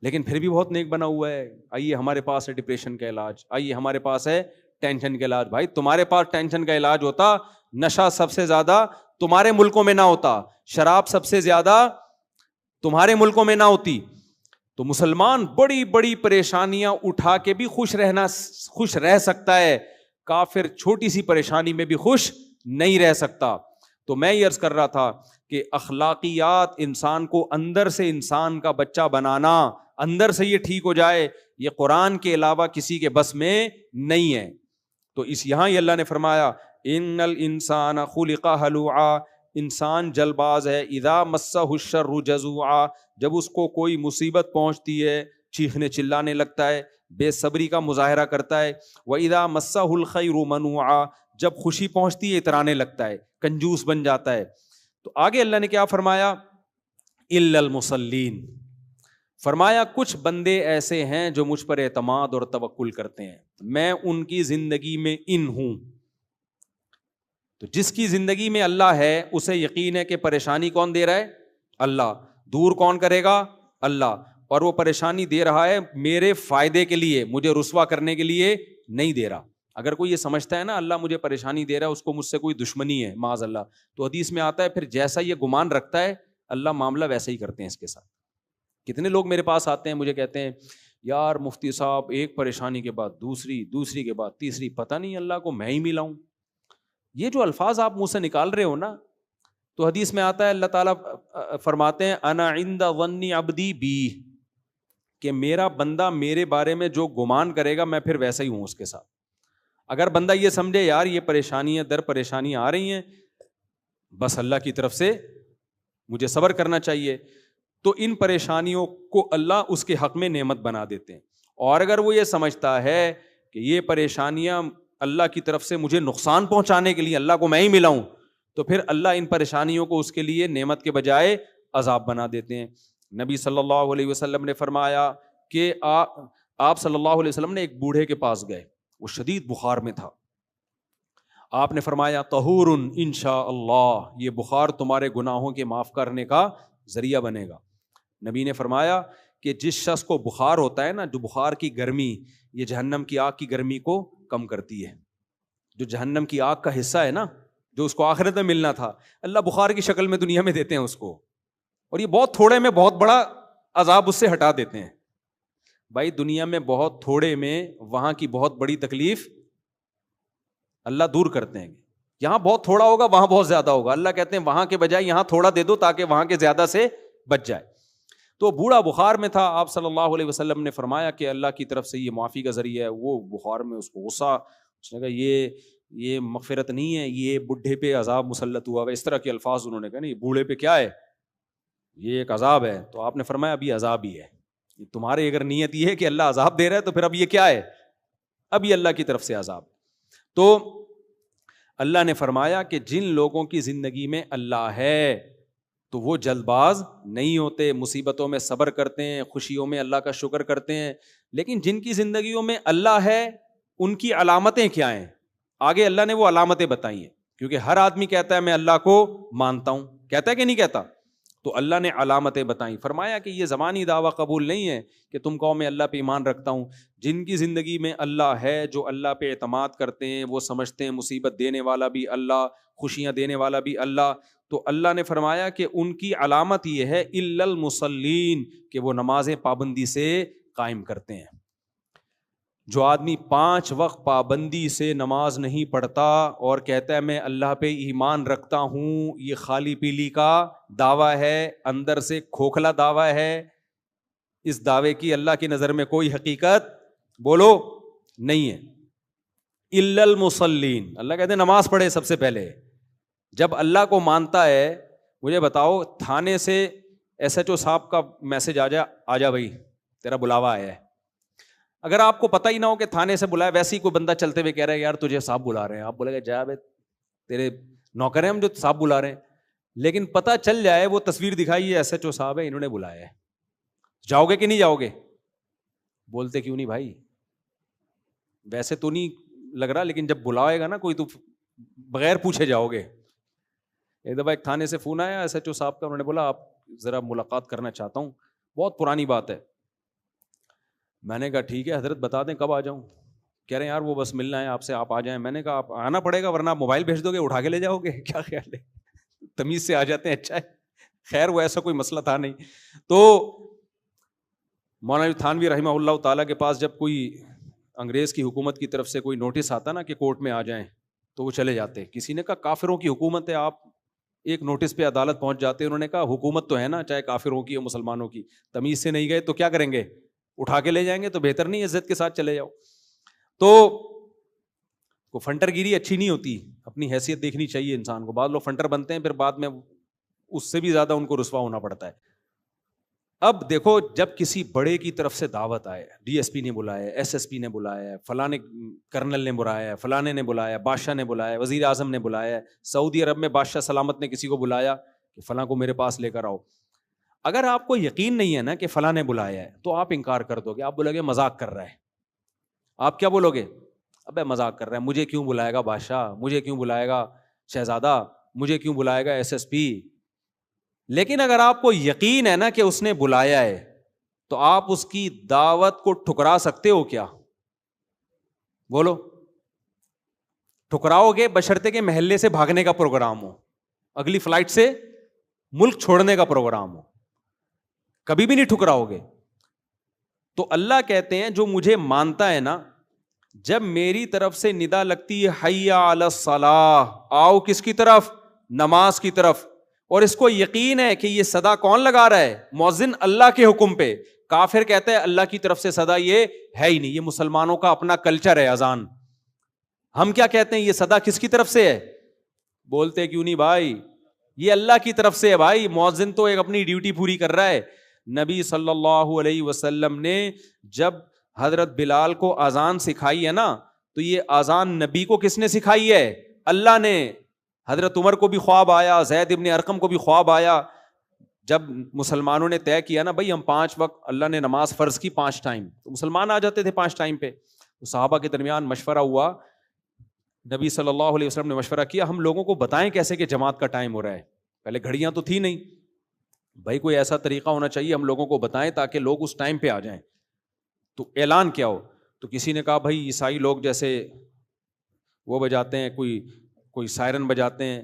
لیکن پھر بھی بہت نیک بنا ہوا ہے. آئیے ہمارے پاس ہے ڈپریشن کا علاج، آئیے ہمارے پاس ہے ٹینشن کا علاج. بھائی تمہارے پاس ٹینشن کا علاج ہوتا، نشہ سب سے زیادہ تمہارے ملکوں میں نہ ہوتا، شراب سب سے زیادہ تمہارے ملکوں میں نہ ہوتی. تو مسلمان بڑی بڑی پریشانیاں اٹھا کے بھی خوش رہ سکتا ہے، کافر چھوٹی سی پریشانی میں بھی خوش نہیں رہ سکتا. تو میں یہ عرض کر رہا تھا کہ اخلاقیات انسان کو اندر سے انسان کا بچہ بنانا، اندر سے یہ ٹھیک ہو جائے، یہ قرآن کے علاوہ کسی کے بس میں نہیں ہے. تو یہاں ہی اللہ نے فرمایا ان الانسان خلق ہلوعا، انسان جل باز ہے. اذا مسہ الشر جزوعا، جب اس کو کوئی مصیبت پہنچتی ہے چیخنے چلانے لگتا ہے، بے صبری کا مظاہرہ کرتا ہے. وَإِذَا مَسَّهُ الْخَيْرُ مَنُوعًا، جب خوشی پہنچتی ہے اترانے لگتا ہے، کنجوس بن جاتا ہے. تو آگے اللہ نے کیا فرمایا؟ إِلَّا الْمُصَلِّينَ، فرمایا کچھ بندے ایسے ہیں جو مجھ پر اعتماد اور توکل کرتے ہیں، میں ان کی زندگی میں ان ہوں. تو جس کی زندگی میں اللہ ہے اسے یقین ہے کہ پریشانی کون دے رہا ہے؟ اللہ. دور کون کرے گا؟ اللہ. اور وہ پریشانی دے رہا ہے میرے فائدے کے لیے, مجھے رسوا کرنے کے لیے نہیں دے رہا. اگر کوئی یہ سمجھتا ہے نا اللہ مجھے پریشانی دے رہا ہے, اس کو مجھ سے کوئی دشمنی ہے معاذ اللہ, تو حدیث میں آتا ہے پھر جیسا یہ گمان رکھتا ہے اللہ معاملہ ویسا ہی کرتے ہیں اس کے ساتھ. کتنے لوگ میرے پاس آتے ہیں, مجھے کہتے ہیں یار مفتی صاحب ایک پریشانی کے بعد دوسری, دوسری کے بعد تیسری, پتہ نہیں اللہ کو میں ہی ملا ہوں. یہ جو الفاظ آپ منہ سے نکال رہے ہو نا, تو حدیث میں آتا ہے اللہ تعالیٰ فرماتے ہیں انا عند ظن عبدی بی, کہ میرا بندہ میرے بارے میں جو گمان کرے گا میں پھر ویسا ہی ہوں اس کے ساتھ. اگر بندہ یہ سمجھے یار یہ پریشانیاں در پریشانیاں آ رہی ہیں, بس اللہ کی طرف سے مجھے صبر کرنا چاہیے, تو ان پریشانیوں کو اللہ اس کے حق میں نعمت بنا دیتے ہیں. اور اگر وہ یہ سمجھتا ہے کہ یہ پریشانیاں اللہ کی طرف سے مجھے نقصان پہنچانے کے لیے, اللہ کو میں ہی ملا ہوں, تو پھر اللہ ان پریشانیوں کو اس کے لیے نعمت کے بجائے عذاب بنا دیتے ہیں. نبی صلی اللہ علیہ وسلم نے فرمایا کہ آپ صلی اللہ علیہ وسلم نے ایک بوڑھے کے پاس گئے, وہ شدید بخار میں تھا. آپ نے فرمایا طہور انشاء اللہ, یہ بخار تمہارے گناہوں کے معاف کرنے کا ذریعہ بنے گا. نبی نے فرمایا کہ جس شخص کو بخار ہوتا ہے نا, جو بخار کی گرمی یہ جہنم کی آگ کی گرمی کو کم کرتی ہے. جو جہنم کی آگ کا حصہ ہے نا, جو اس کو آخرت میں ملنا تھا, اللہ بخار کی شکل میں دنیا میں دیتے ہیں اس کو, اور یہ بہت تھوڑے میں بہت بڑا عذاب اس سے ہٹا دیتے ہیں. بھائی دنیا میں بہت تھوڑے میں وہاں کی بہت بڑی تکلیف اللہ دور کرتے ہیں. یہاں بہت تھوڑا ہوگا وہاں بہت زیادہ ہوگا, اللہ کہتے ہیں وہاں کے بجائے یہاں تھوڑا دے دو تاکہ وہاں کے زیادہ سے بچ جائے. تو بوڑھا بخار میں تھا, آپ صلی اللہ علیہ وسلم نے فرمایا کہ اللہ کی طرف سے یہ معافی کا ذریعہ ہے. وہ بخار میں اس کو غصہ, اس نے کہا یہ مغفرت نہیں ہے, یہ بوڑھے پہ عذاب مسلط ہوا ہے. اس طرح کے الفاظ انہوں نے کہا, نہیں بوڑھے پہ کیا ہے, یہ ایک عذاب ہے. تو آپ نے فرمایا ابھی عذاب ہی ہے. تمہاری اگر نیت یہ ہے کہ اللہ عذاب دے رہا ہے تو پھر اب یہ کیا ہے, اب یہ اللہ کی طرف سے عذاب. تو اللہ نے فرمایا کہ جن لوگوں کی زندگی میں اللہ ہے تو وہ جلد باز نہیں ہوتے, مصیبتوں میں صبر کرتے ہیں, خوشیوں میں اللہ کا شکر کرتے ہیں. لیکن جن کی زندگیوں میں اللہ ہے ان کی علامتیں کیا ہیں, آگے اللہ نے وہ علامتیں بتائی ہیں, کیونکہ ہر آدمی کہتا ہے میں اللہ کو مانتا ہوں, کہتا ہے کہ نہیں کہتا, تو اللہ نے علامتیں بتائیں. فرمایا کہ یہ زبانی دعویٰ قبول نہیں ہے کہ تم کہو میں اللہ پہ ایمان رکھتا ہوں. جن کی زندگی میں اللہ ہے, جو اللہ پہ اعتماد کرتے ہیں, وہ سمجھتے ہیں مصیبت دینے والا بھی اللہ, خوشیاں دینے والا بھی اللہ, تو اللہ نے فرمایا کہ ان کی علامت یہ ہے الا المصلین, کہ وہ نمازیں پابندی سے قائم کرتے ہیں. جو آدمی 5 وقت پابندی سے نماز نہیں پڑھتا اور کہتا ہے میں اللہ پہ ایمان رکھتا ہوں, یہ خالی پیلی کا دعویٰ ہے, اندر سے کھوکھلا دعویٰ ہے. اس دعوے کی اللہ کی نظر میں کوئی حقیقت بولو نہیں ہے. الا المصلین, اللہ کہتے ہیں نماز پڑھے سب سے پہلے. جب اللہ کو مانتا ہے, مجھے بتاؤ تھانے سے ایس ایچ او صاحب کا میسج آ جا بھائی تیرا بلاوا آیا ہے, اگر آپ کو پتہ ہی نہ ہو کہ تھانے سے بلایا, ویسے ہی کوئی بندہ چلتے ہوئے کہہ رہا ہے یار تجھے صاحب بلا رہے ہیں, آپ بولے گا جا بھائی تیرے نوکر ہیں ہم جو صاحب بلا رہے ہیں. لیکن پتہ چل جائے وہ تصویر دکھائی ہے ایس ایچ او صاحب ہے, انہوں نے بلایا ہے, جاؤ گے کہ نہیں جاؤ گے؟ بولتے کیوں نہیں بھائی, ویسے تو نہیں لگ رہا, لیکن جب بلائے گا نا کوئی تو بغیر پوچھے جاؤ گے. ایک دفعہ ایک تھانے سے فون آیا ایس ایچ او صاحب کا, انہوں نے بولا آپ ذرا ملاقات کرنا چاہتا ہوں, بہت پرانی بات ہے. میں نے کہا ٹھیک ہے حضرت بتا دیں کب آ جاؤں. کہہ رہے ہیں یار وہ بس ملنا ہے آپ سے, آپ آ جائیں. میں نے کہا آپ آنا پڑے گا ورنہ آپ موبائل بھیج دو گے, اٹھا کے لے جاؤ گے, کیا خیال ہے؟ تمیز سے آ جاتے ہیں, اچھا ہے. خیر وہ ایسا کوئی مسئلہ تھا نہیں. تو مولانا تھانوی رحمہ اللہ تعالیٰ کے پاس جب کوئی انگریز کی حکومت کی طرف سے کوئی نوٹس آتا نا کہ کورٹ میں آ جائیں تو وہ چلے جاتے. کسی نے کہا کافروں کی حکومت ہے, آپ ایک نوٹس پہ عدالت پہنچ جاتے. انہوں نے کہا حکومت تو ہے نا, چاہے کافروں کی ہو مسلمانوں کی, تمیز سے نہیں گئے تو کیا کریں گے, اٹھا کے لے جائیں گے, تو بہتر نہیں عزت کے ساتھ چلے جاؤ. تو کو فنٹر گیری اچھی نہیں ہوتی, اپنی حیثیت دیکھنی چاہیے انسان کو. بعض لوگ فنٹر بنتے ہیں پھر بعد میں اس سے بھی زیادہ ان کو رسوا ہونا پڑتا ہے. اب دیکھو جب کسی بڑے کی طرف سے دعوت آئے, ڈی ایس پی نے بلایا, ایس ایس پی نے بلایا, فلاں کرنل نے بلایا, فلانے نے بلایا, بادشاہ نے بلایا, وزیر اعظم نے بلایا, سعودی عرب میں بادشاہ سلامت نے کسی کو بلایا کہ فلاں کو میرے پاس لے کر آؤ. اگر آپ کو یقین نہیں ہے نا کہ فلاں نے بلایا ہے تو آپ انکار کر دو گے, آپ بولو گے مذاق کر رہا ہے. آپ کیا بولو گے, ابے مذاق کر رہا ہے, مجھے کیوں بلائے گا بادشاہ, مجھے کیوں بلائے گا, شہزادہ مجھے کیوں بلائے گا ایس ایس پی. لیکن اگر آپ کو یقین ہے نا کہ اس نے بلایا ہے تو آپ اس کی دعوت کو ٹھکرا سکتے ہو کیا؟ بولو. ٹھکراؤ گے بشرطے کے محلے سے بھاگنے کا پروگرام ہو, اگلی فلائٹ سے ملک چھوڑنے کا پروگرام ہو, کبھی بھی نہیں ٹھکراؤ گے. تو اللہ کہتے ہیں جو مجھے مانتا ہے نا, جب میری طرف سے ندا لگتی ہے حی علی الصلاح, آؤ کس کی طرف؟ نماز کی طرف. اور اس کو یقین ہے کہ یہ صدا کون لگا رہا ہے؟ مؤذن اللہ کے حکم پہ. کافر کہتا ہے اللہ کی طرف سے صدا یہ ہے ہی نہیں, یہ مسلمانوں کا اپنا کلچر ہے اذان. ہم کیا کہتے ہیں یہ صدا کس کی طرف سے ہے؟ بولتے کیوں نہیں بھائی, یہ اللہ کی طرف سے ہے بھائی. مؤذن تو ایک اپنی ڈیوٹی پوری کر رہا ہے. نبی صلی اللہ علیہ وسلم نے جب حضرت بلال کو اذان سکھائی ہے نا, تو یہ اذان نبی کو کس نے سکھائی ہے؟ اللہ نے. حضرت عمر کو بھی خواب آیا, زید ابن ارقم کو بھی خواب آیا. جب مسلمانوں نے طے کیا نا بھائی ہم 5 وقت, اللہ نے نماز فرض کی 5 ٹائم, تو مسلمان آ جاتے تھے 5 ٹائم پہ. تو صحابہ کے درمیان مشورہ ہوا, نبی صلی اللہ علیہ وسلم نے مشورہ کیا ہم لوگوں کو بتائیں کیسے کہ جماعت کا ٹائم ہو رہا ہے. پہلے گھڑیاں تو تھی نہیں بھائی, کوئی ایسا طریقہ ہونا چاہیے ہم لوگوں کو بتائیں تاکہ لوگ اس ٹائم پہ آ جائیں. تو اعلان کیا ہو؟ تو کسی نے کہا بھائی عیسائی لوگ جیسے وہ بجاتے ہیں, کوئی سائرن بجاتے ہیں,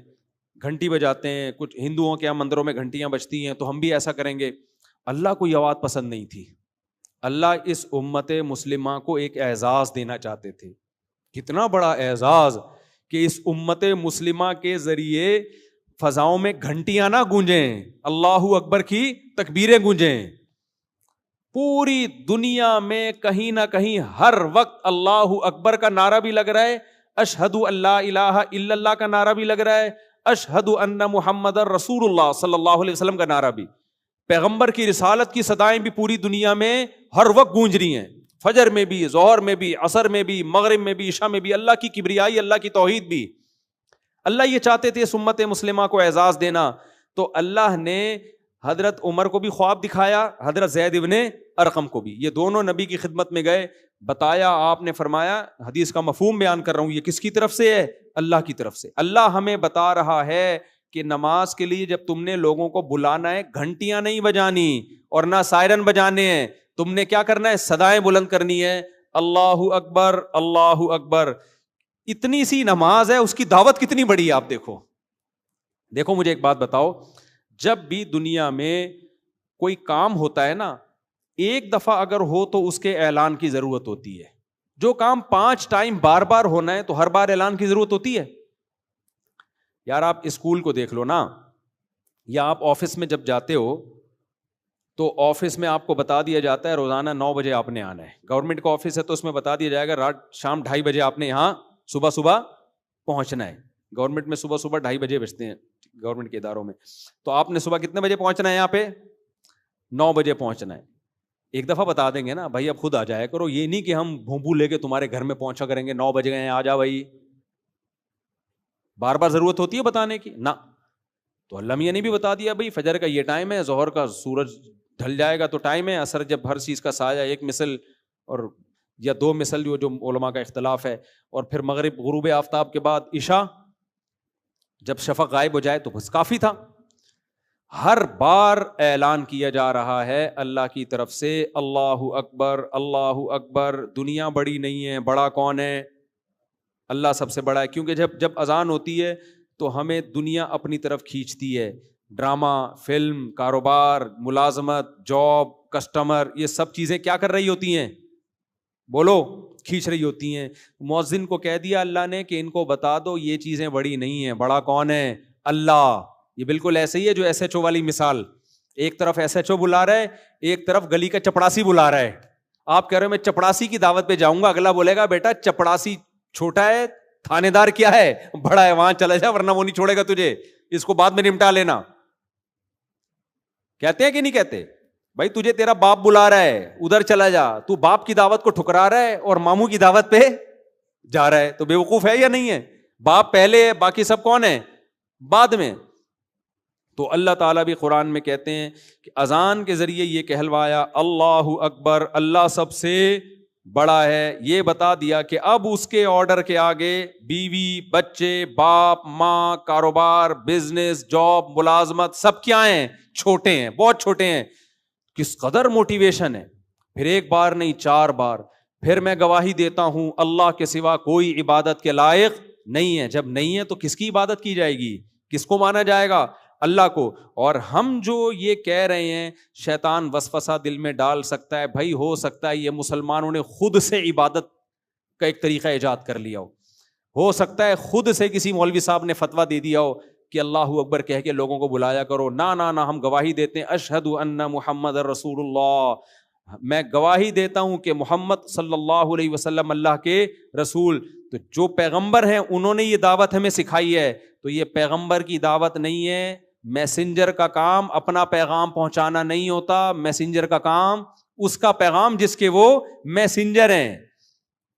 گھنٹی بجاتے ہیں, کچھ ہندوؤں کے مندروں میں گھنٹیاں بجتی ہیں, تو ہم بھی ایسا کریں گے. اللہ کو یہ بات پسند نہیں تھی. اللہ اس امت مسلمہ کو ایک اعزاز دینا چاہتے تھے. کتنا بڑا اعزاز کہ اس امت مسلمہ کے ذریعے فضاؤں میں گھنٹیاں نہ گونجیں, اللہ اکبر کی تکبیریں گونجیں. پوری دنیا میں کہیں نہ کہیں ہر وقت اللہ اکبر کا نعرہ بھی لگ رہا ہے, اشہد اللہ الہ الا اللہ کا نعرہ بھی لگ رہا ہے, اشہد ان محمد رسول اللہ صلی اللہ علیہ وسلم کا نعرہ بھی. پیغمبر کی رسالت کی صدائیں بھی پوری دنیا میں ہر وقت گونج رہی ہیں, فجر میں بھی, ظہر میں بھی, عصر میں بھی, مغرب میں بھی, عشاء میں بھی. اللہ کی کبریائی, اللہ کی توحید بھی. اللہ یہ چاہتے تھے اس امت مسلمہ کو اعزاز دینا. تو اللہ نے حضرت عمر کو بھی خواب دکھایا, حضرت زید ابن ارقم کو بھی. یہ دونوں نبی کی خدمت میں گئے, بتایا, آپ نے فرمایا, حدیث کا مفہوم بیان کر رہا ہوں, یہ کس کی طرف سے ہے؟ اللہ کی طرف سے. اللہ ہمیں بتا رہا ہے کہ نماز کے لیے جب تم نے لوگوں کو بلانا ہے, گھنٹیاں نہیں بجانی اور نہ سائرن بجانے ہیں, تم نے کیا کرنا ہے؟ صدائیں بلند کرنی ہے, اللہ اکبر اللہ اکبر. اتنی سی نماز ہے, اس کی دعوت کتنی بڑی ہے آپ دیکھو. دیکھو مجھے ایک بات بتاؤ, جب بھی دنیا میں کوئی کام ہوتا ہے نا, ایک دفعہ اگر ہو تو اس کے اعلان کی ضرورت ہوتی ہے. جو کام 5 ٹائم بار بار ہونا ہے تو ہر بار اعلان کی ضرورت ہوتی ہے. یار آپ اسکول کو دیکھ لو نا, یا آپ آفس میں جب جاتے ہو تو آفس میں آپ کو بتا دیا جاتا ہے روزانہ 9 بجے آپ نے آنا ہے. گورنمنٹ کا آفس ہے تو اس میں بتا دیا جائے گا رات شام 2:30 بجے آپ نے یہاں صبح پہنچنا ہے. گورنمنٹ میں صبح 2:30 بجے بجتے ہیں گورنمنٹ کے اداروں میں. تو آپ نے صبح کتنے بجے پہنچنا ہے؟ یہاں پہ 9 بجے پہنچنا ہے. ایک دفعہ بتا دیں گے نا بھائی اب خود آ جایا کرو, یہ نہیں کہ ہم بھونپو لے کے تمہارے گھر میں پہنچا کریں گے 9 بجے گئے آ جا بھائی. بار بار ضرورت ہوتی ہے بتانے کی نا. تو اللہ میاں نے بھی بتا دیا بھائی فجر کا یہ ٹائم ہے, ظہر کا سورج ڈھل جائے گا تو ٹائم ہے, عصر جب ہر چیز کا سایہ 1 مثل اور یا 2 مثل جو علماء کا اختلاف ہے, اور پھر مغرب غروب آفتاب کے بعد عشاء جب شفق غائب ہو جائے تو بس کافی تھا. ہر بار اعلان کیا جا رہا ہے اللہ کی طرف سے, اللہ اکبر اللہ اکبر. دنیا بڑی نہیں ہے, بڑا کون ہے؟ اللہ سب سے بڑا ہے. کیونکہ جب اذان ہوتی ہے تو ہمیں دنیا اپنی طرف کھینچتی ہے. ڈرامہ, فلم, کاروبار, ملازمت, جاب, کسٹمر, یہ سب چیزیں کیا کر رہی ہوتی ہیں؟ بولو, کھینچ رہی ہوتی ہیں. مؤذن کو کہہ دیا اللہ نے کہ ان کو بتا دو یہ چیزیں بڑی نہیں ہیں, بڑا کون ہے؟ اللہ. یہ بالکل ایسے ہی ہے جو ایس ایچ او والی مثال, ایک طرف ایس ایچ او بلا رہا ہے, ایک طرف گلی کا چپڑاسی بلا رہا ہے. آپ کہہ رہے ہو میں چپڑاسی کی دعوت پہ جاؤں گا, اگلا بولے گا بیٹا چپڑاسی چھوٹا ہے, تھانے دار کیا ہے؟ بڑا ہے, وہاں چلا جا ورنہ وہ نہیں چھوڑے گا تجھے, اس کو بعد میں نمٹا لینا. کہتے ہیں کہ نہیں کہتے؟ بھائی تجھے تیرا باپ بلا رہا ہے, ادھر چلا جا. تو باپ کی دعوت کو ٹھکرا رہا ہے اور ماموں کی دعوت پہ جا رہا ہے, تو بے وقوف ہے یا نہیں ہے؟ باپ پہلے ہے, باقی سب کون ہے؟ بعد میں. تو اللہ تعالیٰ بھی قرآن میں کہتے ہیں کہ اذان کے ذریعے یہ کہلوایا اللہ اکبر, اللہ سب سے بڑا ہے، یہ بتا دیا کہ اب اس کے آرڈر کے آگے بیوی، بچے، باپ، ماں، کاروبار، بزنس، جاب، ملازمت سب کیا ہیں؟ چھوٹے ہیں، بہت چھوٹے ہیں. کس قدر موٹیویشن ہے. پھر ایک بار نہیں 4 بار. پھر میں گواہی دیتا ہوں اللہ کے سوا کوئی عبادت کے لائق نہیں ہے. جب نہیں ہے تو کس کی عبادت کی جائے گی؟ کس کو مانا جائے گا؟ اللہ کو. اور ہم جو یہ کہہ رہے ہیں شیطان وسوسہ دل میں ڈال سکتا ہے، بھائی ہو سکتا ہے یہ مسلمانوں نے خود سے عبادت کا ایک طریقہ ایجاد کر لیا ہو سکتا ہے خود سے کسی مولوی صاحب نے فتویٰ دے دیا ہو کہ اللہ اکبر کہہ کے لوگوں کو بلایا کرو. نہ ہم گواہی دیتے ہیں اشہد ان محمد رسول اللہ، میں گواہی دیتا ہوں کہ محمد صلی اللہ علیہ وسلم اللہ کے رسول. تو جو پیغمبر ہیں انہوں نے یہ دعوت ہمیں سکھائی ہے، تو یہ پیغمبر کی دعوت نہیں ہے. میسنجر کا کام اپنا پیغام پہنچانا نہیں ہوتا، میسنجر کا کام اس کا پیغام جس کے وہ میسنجر ہیں.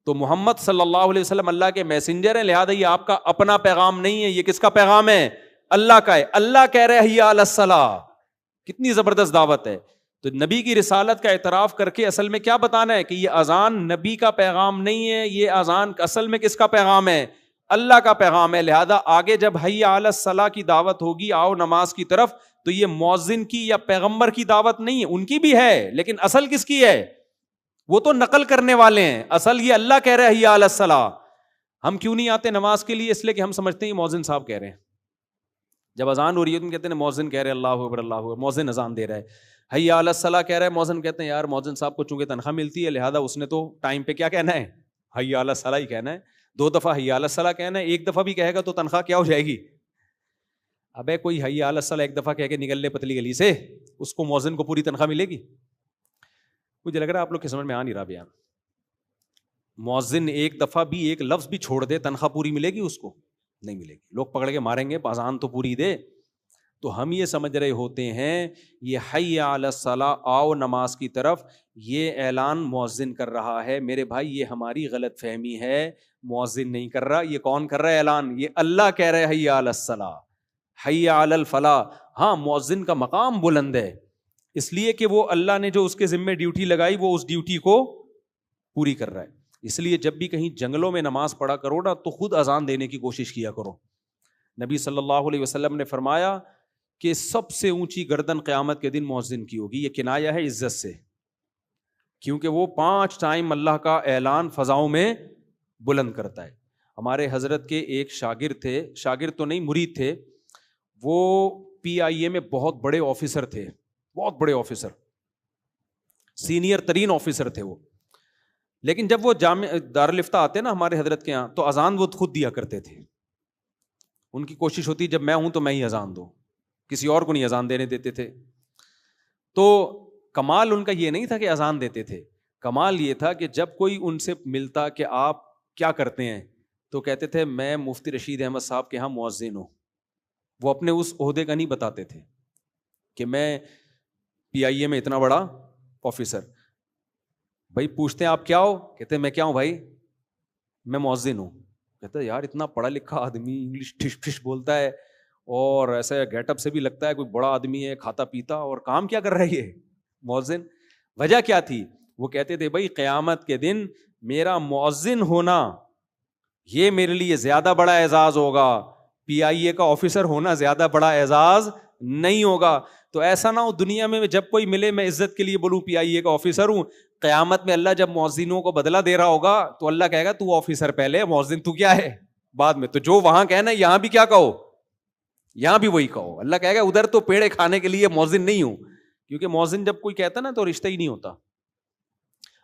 تو محمد صلی اللہ علیہ وسلم اللہ کے میسنجر ہیں، لہذا یہ آپ کا اپنا پیغام نہیں ہے، یہ کس کا پیغام ہے؟ اللہ کا ہے. اللہ کہہ رہے حی علی الصلاۃ. کتنی زبردست دعوت ہے. تو نبی کی رسالت کا اعتراف کر کے اصل میں کیا بتانا ہے کہ یہ اذان نبی کا پیغام نہیں ہے، یہ اذان اصل میں کس کا پیغام ہے؟ اللہ کا پیغام ہے. لہذا آگے جب حی علی الصلاۃ کی دعوت ہوگی، آؤ نماز کی طرف، تو یہ مؤذن کی یا پیغمبر کی دعوت نہیں ہے. ان کی بھی ہے لیکن اصل کس کی ہے؟ وہ تو نقل کرنے والے ہیں. اصل یہ اللہ کہہ رہے حی علی الصلاۃ. ہم کیوں نہیں آتے نماز کے لیے؟ اس لیے کہ ہم سمجھتے ہیں یہ مؤذن صاحب کہہ رہے ہیں. جب اذان ہو رہی ہے تم کہتے ہیں مؤذن کہہ رہے اللہ اکبر اللہ اکبر، مؤذن اذان دے رہا ہے. حی علی الصلاۃ کہہ رہا ہے مؤذن، کہتے ہیں یار مؤذن صاحب کو چونکہ تنخواہ ملتی ہے لہذا اس نے تو ٹائم پہ کیا کہنا ہے؟ حی علی الصلاۃ ہی کہنا ہے. 2 دفعہ حی علی الصلاۃ کہنا ہے، 1 دفعہ بھی کہے گا تو تنخواہ کیا ہو جائے گی؟ ابے کوئی حی علی الصلاۃ 1 دفعہ کہہ کے نکل لے پتلی گلی سے، اس کو مؤذن کو پوری تنخواہ ملے گی؟ مجھے لگ رہا ہے آپ لوگ کے سمجھ میں آ نہیں رہا بیان. مؤذن 1 دفعہ بھی ایک لفظ بھی چھوڑ دے تنخواہ پوری ملے گی؟ اس کو نہیں ملے گی. لوگ پکڑ کے ماریں گے اذان تو پوری دے. تو ہم یہ سمجھ رہے ہوتے ہیں یہ حی علی الصلاۃ، آؤ نماز کی طرف، یہ اعلان مؤذن کر رہا ہے. میرے بھائی یہ ہماری غلط فہمی ہے، مؤذن نہیں کر رہا. یہ کون کر رہا ہے اعلان؟ یہ اللہ کہہ رہے حی علی الصلاۃ، حی علی الفلاح. ہاں مؤذن کا مقام بلند ہے اس لیے کہ وہ اللہ نے جو اس کے ذمے ڈیوٹی لگائی وہ اس ڈیوٹی کو پوری کر رہا ہے. اس لیے جب بھی کہیں جنگلوں میں نماز پڑھا کرو نا تو خود اذان دینے کی کوشش کیا کرو. نبی صلی اللہ علیہ وسلم نے فرمایا کہ سب سے اونچی گردن قیامت کے دن مؤذن کی ہوگی. یہ کنایہ ہے عزت سے، کیونکہ وہ 5 ٹائم اللہ کا اعلان فضاؤں میں بلند کرتا ہے. ہمارے حضرت کے ایک شاگرد تھے، شاگرد تو نہیں مرید تھے، وہ PIA میں بہت بڑے آفیسر تھے، بہت بڑے آفیسر، سینئر ترین آفیسر تھے وہ. لیکن جب وہ دارالفتہ آتے نا ہمارے حضرت کے یہاں تو اذان وہ خود دیا کرتے تھے. ان کی کوشش ہوتی جب میں ہوں تو میں ہی اذان دوں، کسی اور کو نہیں اذان دینے دیتے تھے. تو کمال ان کا یہ نہیں تھا کہ اذان دیتے تھے، کمال یہ تھا کہ جب کوئی ان سے ملتا کہ آپ کیا کرتے ہیں تو کہتے تھے میں مفتی رشید احمد صاحب کے ہاں مؤذن ہوں. وہ اپنے اس عہدے کا نہیں بتاتے تھے کہ میں PIA میں اتنا بڑا آفیسر. بھائی پوچھتے ہیں آپ کیا ہو؟ کہتے ہیں میں کیا ہوں بھائی، میں مؤذن ہوں. کہتے ہیں یار اتنا پڑھا لکھا آدمی، انگلش ٹھش ٹھش بولتا ہے اور ایسے گیٹ اپ سے بھی لگتا ہے کوئی بڑا آدمی ہے، کھاتا پیتا، اور کام کیا کر رہی ہے مؤذن. وجہ کیا تھی؟ وہ کہتے تھے بھائی قیامت کے دن میرا مؤذن ہونا یہ میرے لیے زیادہ بڑا اعزاز ہوگا، PIA کا آفیسر ہونا زیادہ بڑا اعزاز نہیں ہوگا. تو ایسا نہ ہو دنیا میں جب کوئی ملے میں عزت کے لیے بولوں PIA کا آفیسر ہوں، قیامت میں اللہ جب مؤذنوں کو بدلہ دے رہا ہوگا تو اللہ کہے گا تو آفیسر پہلے، مؤذن تو کیا ہے بعد میں. تو جو وہاں کہنا یہاں بھی کیا کہو، یہاں بھی وہی کہو. اللہ کہے گا ادھر تو پیڑے کھانے کے لیے مؤذن نہیں ہوں، کیونکہ مؤذن جب کوئی کہتا نا تو رشتہ ہی نہیں ہوتا.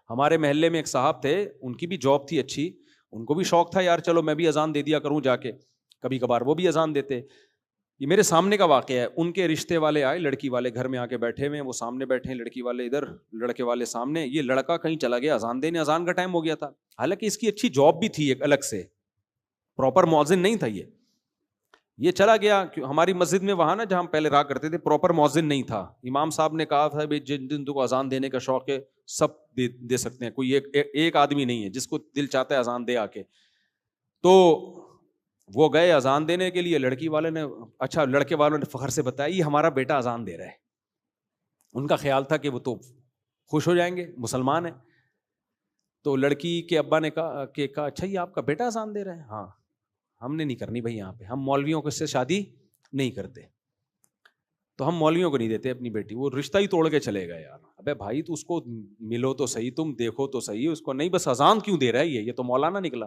ہمارے محلے میں ایک صاحب تھے، ان کی بھی جاب تھی اچھی، ان کو بھی شوق تھا یار چلو میں بھی اذان دے دیا کروں جا کے، کبھی کبھار وہ بھی اذان دیتے. یہ میرے سامنے کا واقعہ ہے. ان کے رشتے والے آئے، لڑکی والے گھر میں آ کے بیٹھے ہوئے، وہ سامنے بیٹھے ہیں، لڑکی والے ادھر، لڑکے والے سامنے. یہ لڑکا کہیں چلا گیا اذان دینے، اذان کا ٹائم ہو گیا تھا. حالانکہ اس کی اچھی جاب بھی تھی ایک الگ سے، پراپر مؤذن نہیں تھا یہ چلا گیا. ہماری مسجد میں وہاں نا جہاں ہم پہلے رہا کرتے تھے پراپر مؤذن نہیں تھا. امام صاحب نے کہا تھا بھائی جن دن کو اذان دینے کا شوق ہے سب دے سکتے ہیں، کوئی ایک آدمی نہیں ہے، جس کو دل چاہتا ہے اذان دے آ کے. تو وہ گئے اذان دینے کے لیے. لڑکی والے نے لڑکے والوں نے فخر سے بتایا یہ ہمارا بیٹا اذان دے رہا ہے. ان کا خیال تھا کہ وہ تو خوش ہو جائیں گے، مسلمان ہے. تو لڑکی کے ابا نے کہا اچھا یہ آپ کا بیٹا اذان دے رہا ہے؟ ہاں. ہم نے نہیں کرنی بھائی، یہاں پہ ہم مولویوں کے سے شادی نہیں کرتے، تو ہم مولویوں کو نہیں دیتے اپنی بیٹی. وہ رشتہ ہی توڑ کے چلے گا یار. ابے بھائی تو اس کو ملو تو صحیح، تم دیکھو تو صحیح، اس کو نہیں بس اذان کیوں دے رہا ہے یہ تو مولانا نکلا.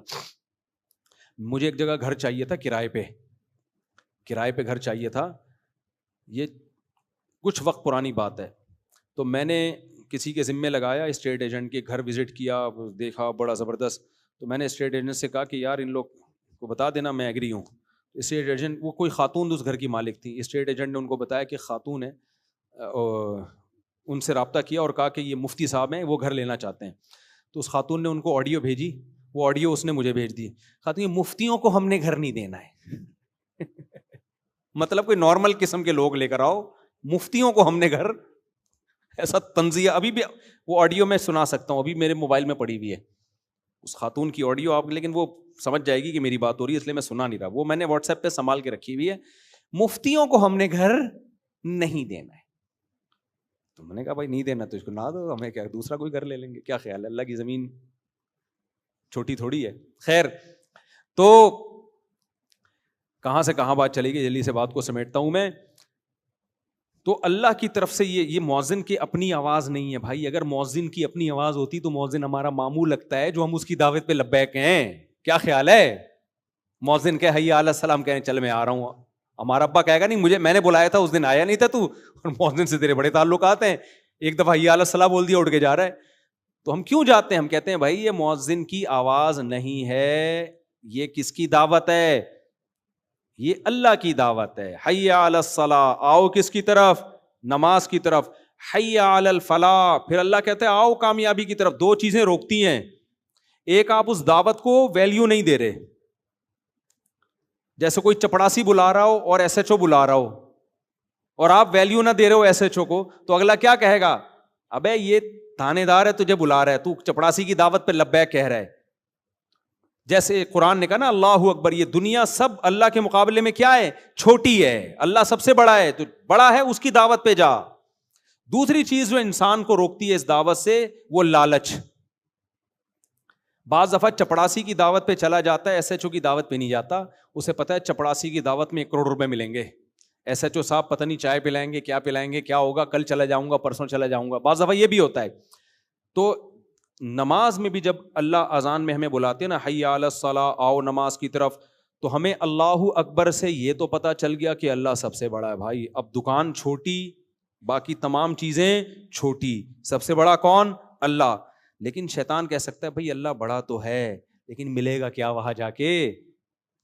مجھے ایک جگہ گھر چاہیے تھا کرائے پہ گھر چاہیے تھا، یہ کچھ وقت پرانی بات ہے. تو میں نے کسی کے ذمے لگایا، اسٹیٹ ایجنٹ کے گھر وزٹ کیا، دیکھا بڑا زبردست. تو میں نے اسٹیٹ ایجنٹ سے کہا کہ یار ان لوگ کو بتا دینا میں ایگری ہوں. اسٹیٹ ایجنٹ، وہ کوئی خاتون اس گھر کی مالک تھی، اسٹیٹ ایجنٹ نے ان کو بتایا کہ خاتون ہے، ان سے رابطہ کیا اور کہا کہ یہ مفتی صاحب ہیں، وہ گھر لینا چاہتے ہیں. تو اس خاتون نے ان کو آڈیو بھیجی، وہ آڈیو اس نے مجھے بھیج دی. خاتون، یہ مفتیوں کو ہم نے گھر نہیں دینا ہے. مطلب کوئی نارمل قسم کے لوگ لے کر آؤ، مفتیوں کو ہم نے گھر. ایسا تنزیہ ابھی بھی وہ آڈیو میں سنا سکتا ہوں، ابھی میرے موبائل میں پڑی ہوئی ہے اس خاتون کی آڈیو آپ، لیکن وہ سمجھ جائے گی کہ میری بات ہو رہی ہے اس لیے میں سنا نہیں رہا. وہ میں نے واٹس ایپ پہ سنبھال کے رکھی ہوئی ہے. مفتیوں کو ہم نے گھر نہیں دینا ہے. تو میں نے کہا بھائی نہیں دینا تو اس کو نہ دو، ہمیں کیا دوسرا کوئی گھر لے لیں گے، کیا خیال ہے، اللہ کی زمین چھوٹی تھوڑی ہے. خیر، تو کہاں سے کہاں بات چلے گی، جلدی سے بات کو سمیٹتا ہوں میں. تو اللہ کی طرف سے یہ مؤذن کی اپنی آواز نہیں ہے بھائی. اگر مؤذن کی اپنی آواز ہوتی تو مؤذن ہمارا ماموں لگتا ہے جو ہم اس کی دعوت پہ لبیک ہیں. کیا خیال ہے؟ مؤذن کہ حی علی السلام کہنے چل میں آ رہا ہوں، ہمارا ابا کہے گا نہیں میں نے بلایا تھا اس دن آیا نہیں تھا تو، اور مؤذن سے تیرے بڑے تعلقات ہیں، ایک دفعہ حی علی الصلاۃ بول دیا اٹھ کے جا رہا ہے. تو ہم کیوں جاتے ہیں؟ ہم کہتے ہیں بھائی یہ مؤذن کی آواز نہیں ہے، یہ کس کی دعوت ہے؟ یہ اللہ کی دعوت ہے. حی علی الصلاۃ، آؤ کس کی طرف؟ نماز کی طرف. حی علی الفلاح، پھر اللہ کہتے ہیں آؤ کامیابی کی طرف. دو چیزیں روکتی ہیں، ایک آپ اس دعوت کو ویلیو نہیں دے رہے، جیسے کوئی چپڑاسی بلا رہا ہو اور ایس ایچ او بلا رہا ہو اور آپ ویلیو نہ دے رہے ہو ایس ایچ او کو، تو اگلا کیا کہے گا؟ ابے یہ تھانے دار ہے تجھے بلا رہا ہے، تو چپڑاسی کی دعوت پہ لبیک کہہ رہا ہے. جیسے قرآن نے کہا نا اللہ اکبر، یہ دنیا سب اللہ کے مقابلے میں کیا ہے؟ چھوٹی ہے. اللہ سب سے بڑا ہے، تو بڑا ہے اس کی دعوت پہ جا. دوسری چیز جو انسان کو روکتی ہے اس دعوت سے، وہ لالچ. بعض دفعہ چپڑاسی کی دعوت پہ چلا جاتا ہے، ایس ایچ او کی دعوت پہ نہیں جاتا. اسے پتا ہے چپڑاسی کی دعوت میں 1 کروڑ روپے ملیں گے، ایس ایچ او صاحب پتہ نہیں چائے پلائیں گے، کیا پلائیں گے، کیا ہوگا، کل چلا جاؤں گا، پرسوں چلا جاؤں گا. بعض دفعہ یہ بھی ہوتا ہے. تو نماز میں بھی جب اللہ اذان میں ہمیں بلاتے ہیں نا حی علی الصلاۃ، آؤ نماز کی طرف، تو ہمیں اللہ اکبر سے یہ تو پتا چل گیا کہ اللہ سب سے بڑا ہے بھائی. اب دکان چھوٹی، باقی تمام چیزیں چھوٹی، سب سے بڑا کون؟ اللہ. لیکن شیطان کہہ سکتا ہے بھائی اللہ بڑا تو ہے لیکن ملے گا کیا وہاں جا کے؟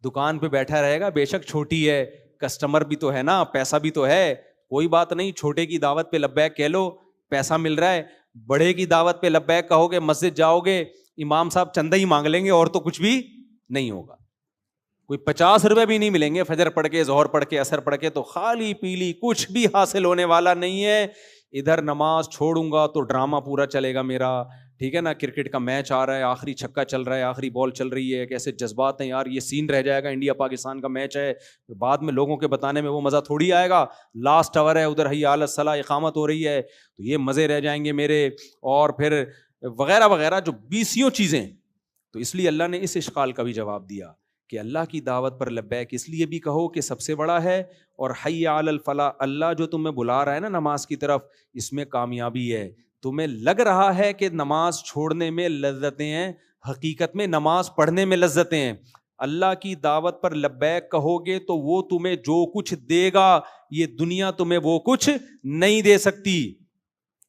دکان پہ بیٹھا رہے گا، بے شک چھوٹی ہے، کسٹمر بھی تو ہے نا، پیسہ بھی تو ہے، کوئی بات نہیں، چھوٹے کی دعوت پہ لبیک کہہ لو، پیسہ مل رہا ہے. بڑے کی دعوت پہ لبیک کہو گے، مسجد جاؤ گے، امام صاحب چندہ ہی مانگ لیں گے اور تو کچھ بھی نہیں ہوگا. کوئی 50 روپے بھی نہیں ملیں گے، فجر پڑھ کے، ظہر پڑھ کے، عصر پڑھ کے، تو خالی پیلی کچھ بھی حاصل ہونے والا نہیں ہے. ادھر نماز چھوڑوں گا تو ڈرامہ پورا چلے گا میرا، ٹھیک ہے نا، کرکٹ کا میچ آ رہا ہے، آخری چھکا چل رہا ہے، آخری بال چل رہی ہے، کیسے جذبات ہیں یار، یہ سین رہ جائے گا، انڈیا پاکستان کا میچ ہے، بعد میں لوگوں کے بتانے میں وہ مزہ تھوڑی آئے گا. لاسٹ اوور ہے، ادھر حی علی الصلاۃ اقامت ہو رہی ہے، تو یہ مزے رہ جائیں گے میرے، اور پھر وغیرہ وغیرہ جو 20 چیزیں. تو اس لیے اللہ نے اس اشکال کا بھی جواب دیا کہ اللہ کی دعوت پر لبیک اس لیے بھی کہو کہ سب سے بڑا ہے، اور حی علی الفلاح، اللہ جو تمہیں بلا رہا ہے نا نماز کی طرف، اس میں کامیابی ہے. تمہیں لگ رہا ہے کہ نماز چھوڑنے میں لذتیں ہیں، حقیقت میں نماز پڑھنے میں لذتیں ہیں. اللہ کی دعوت پر لبیک کہو گے تو وہ تمہیں جو کچھ دے گا، یہ دنیا تمہیں وہ کچھ نہیں دے سکتی.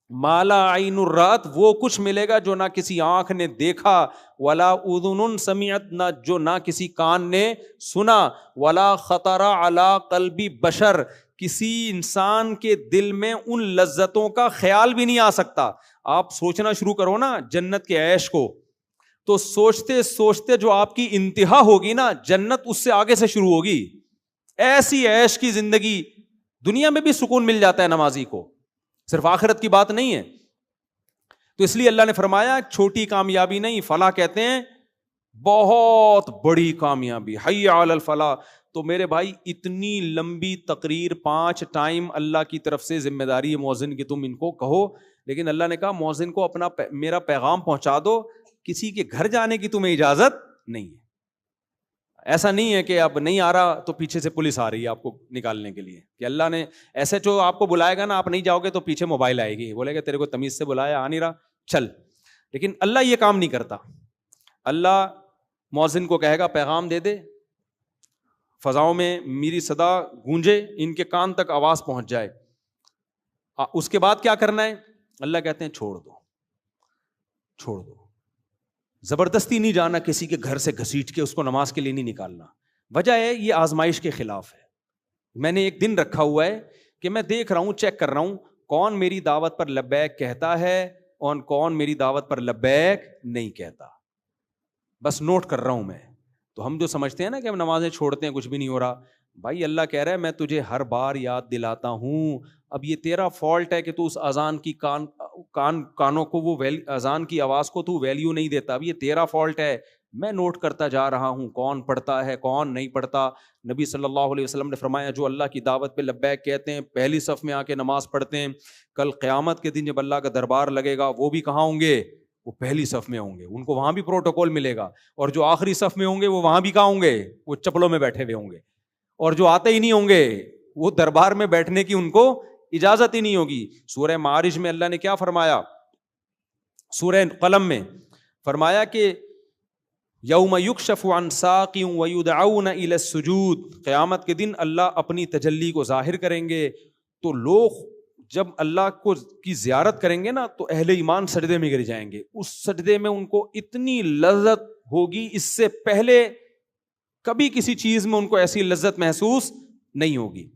مالا عین الرات، وہ کچھ ملے گا جو نہ کسی آنکھ نے دیکھا، ولا اذن سمعت، نہ کسی کان نے سنا، ولا خطر علی قلب بشر، کسی انسان کے دل میں ان لذتوں کا خیال بھی نہیں آ سکتا. آپ سوچنا شروع کرو نا جنت کے عیش کو، تو سوچتے سوچتے جو آپ کی انتہا ہوگی نا، جنت اس سے آگے سے شروع ہوگی. ایسی عیش کی زندگی، دنیا میں بھی سکون مل جاتا ہے نمازی کو، صرف آخرت کی بات نہیں ہے. تو اس لیے اللہ نے فرمایا چھوٹی کامیابی نہیں، فلاح کہتے ہیں بہت بڑی کامیابی، حی علی الفلاح. تو میرے بھائی اتنی لمبی تقریر 5 ٹائم اللہ کی طرف سے ذمہ داری ہے مؤذن کی، تم ان کو کہو. لیکن اللہ نے کہا مؤذن کو میرا پیغام پہنچا دو، کسی کے گھر جانے کی تمہیں اجازت نہیں ہے. ایسا نہیں ہے کہ اب نہیں آ رہا تو پیچھے سے پولیس آ رہی ہے آپ کو نکالنے کے لیے, کہ اللہ نے ایسے جو آپ کو بلائے گا نا, آپ نہیں جاؤ گے تو پیچھے موبائل آئے گی, بولے گا تیرے کو تمیز سے بلایا, آ نہیں رہا, چل. لیکن اللہ یہ کام نہیں کرتا. اللہ مؤذن کو کہے گا پیغام دے دے, فضاؤں میں میری صدا گونجے, ان کے کان تک آواز پہنچ جائے, اس کے بعد کیا کرنا ہے؟ اللہ کہتے ہیں چھوڑ دو, چھوڑ دو. زبردستی نہیں جانا کسی کے گھر سے گھسیٹ کے اس کو نماز کے لیے نہیں نکالنا. وجہ ہے یہ آزمائش کے خلاف ہے. میں نے ایک دن رکھا ہوا ہے کہ میں دیکھ رہا ہوں, چیک کر رہا ہوں کون میری دعوت پر لبیک کہتا ہے اور کون میری دعوت پر لبیک نہیں کہتا, بس نوٹ کر رہا ہوں میں. تو ہم جو سمجھتے ہیں نا کہ ہم نمازیں چھوڑتے ہیں کچھ بھی نہیں ہو رہا, بھائی اللہ کہہ رہا ہے میں تجھے ہر بار یاد دلاتا ہوں. اب یہ تیرا فالٹ ہے کہ تو اس اذان کی کانوں کو وہ اذان کی آواز کو تو ویلیو نہیں دیتا. اب یہ تیرا فالٹ ہے, میں نوٹ کرتا جا رہا ہوں کون پڑھتا ہے کون نہیں پڑھتا. نبی صلی اللہ علیہ وسلم نے فرمایا جو اللہ کی دعوت پہ لبیک کہتے ہیں, پہلی صف میں آ کے نماز پڑھتے ہیں, کل قیامت کے دن جب اللہ کا دربار لگے گا وہ بھی کہاں ہوں گے؟ وہ پہلی صف میں ہوں گے, ان کو وہاں بھی پروٹوکول ملے گا. اور جو آخری صف میں ہوں گے وہ وہاں بھی کہاں ہوں گے؟ وہ چپلوں میں بیٹھے ہوئے ہوں گے. اور جو آتے ہی نہیں ہوں گے وہ دربار میں بیٹھنے کی ان کو اجازت ہی نہیں ہوگی. سورہ معارج میں اللہ نے کیا فرمایا؟ سورہ قلم میں فرمایا کہ یوم یکشف عن ساق ویدعون الی السجود, قیامت کے دن اللہ اپنی تجلی کو ظاہر کریں گے تو لوگ جب اللہ کو کی زیارت کریں گے نا تو اہل ایمان سجدے میں گر جائیں گے. اس سجدے میں ان کو اتنی لذت ہوگی, اس سے پہلے کبھی کسی چیز میں ان کو ایسی لذت محسوس نہیں ہوگی.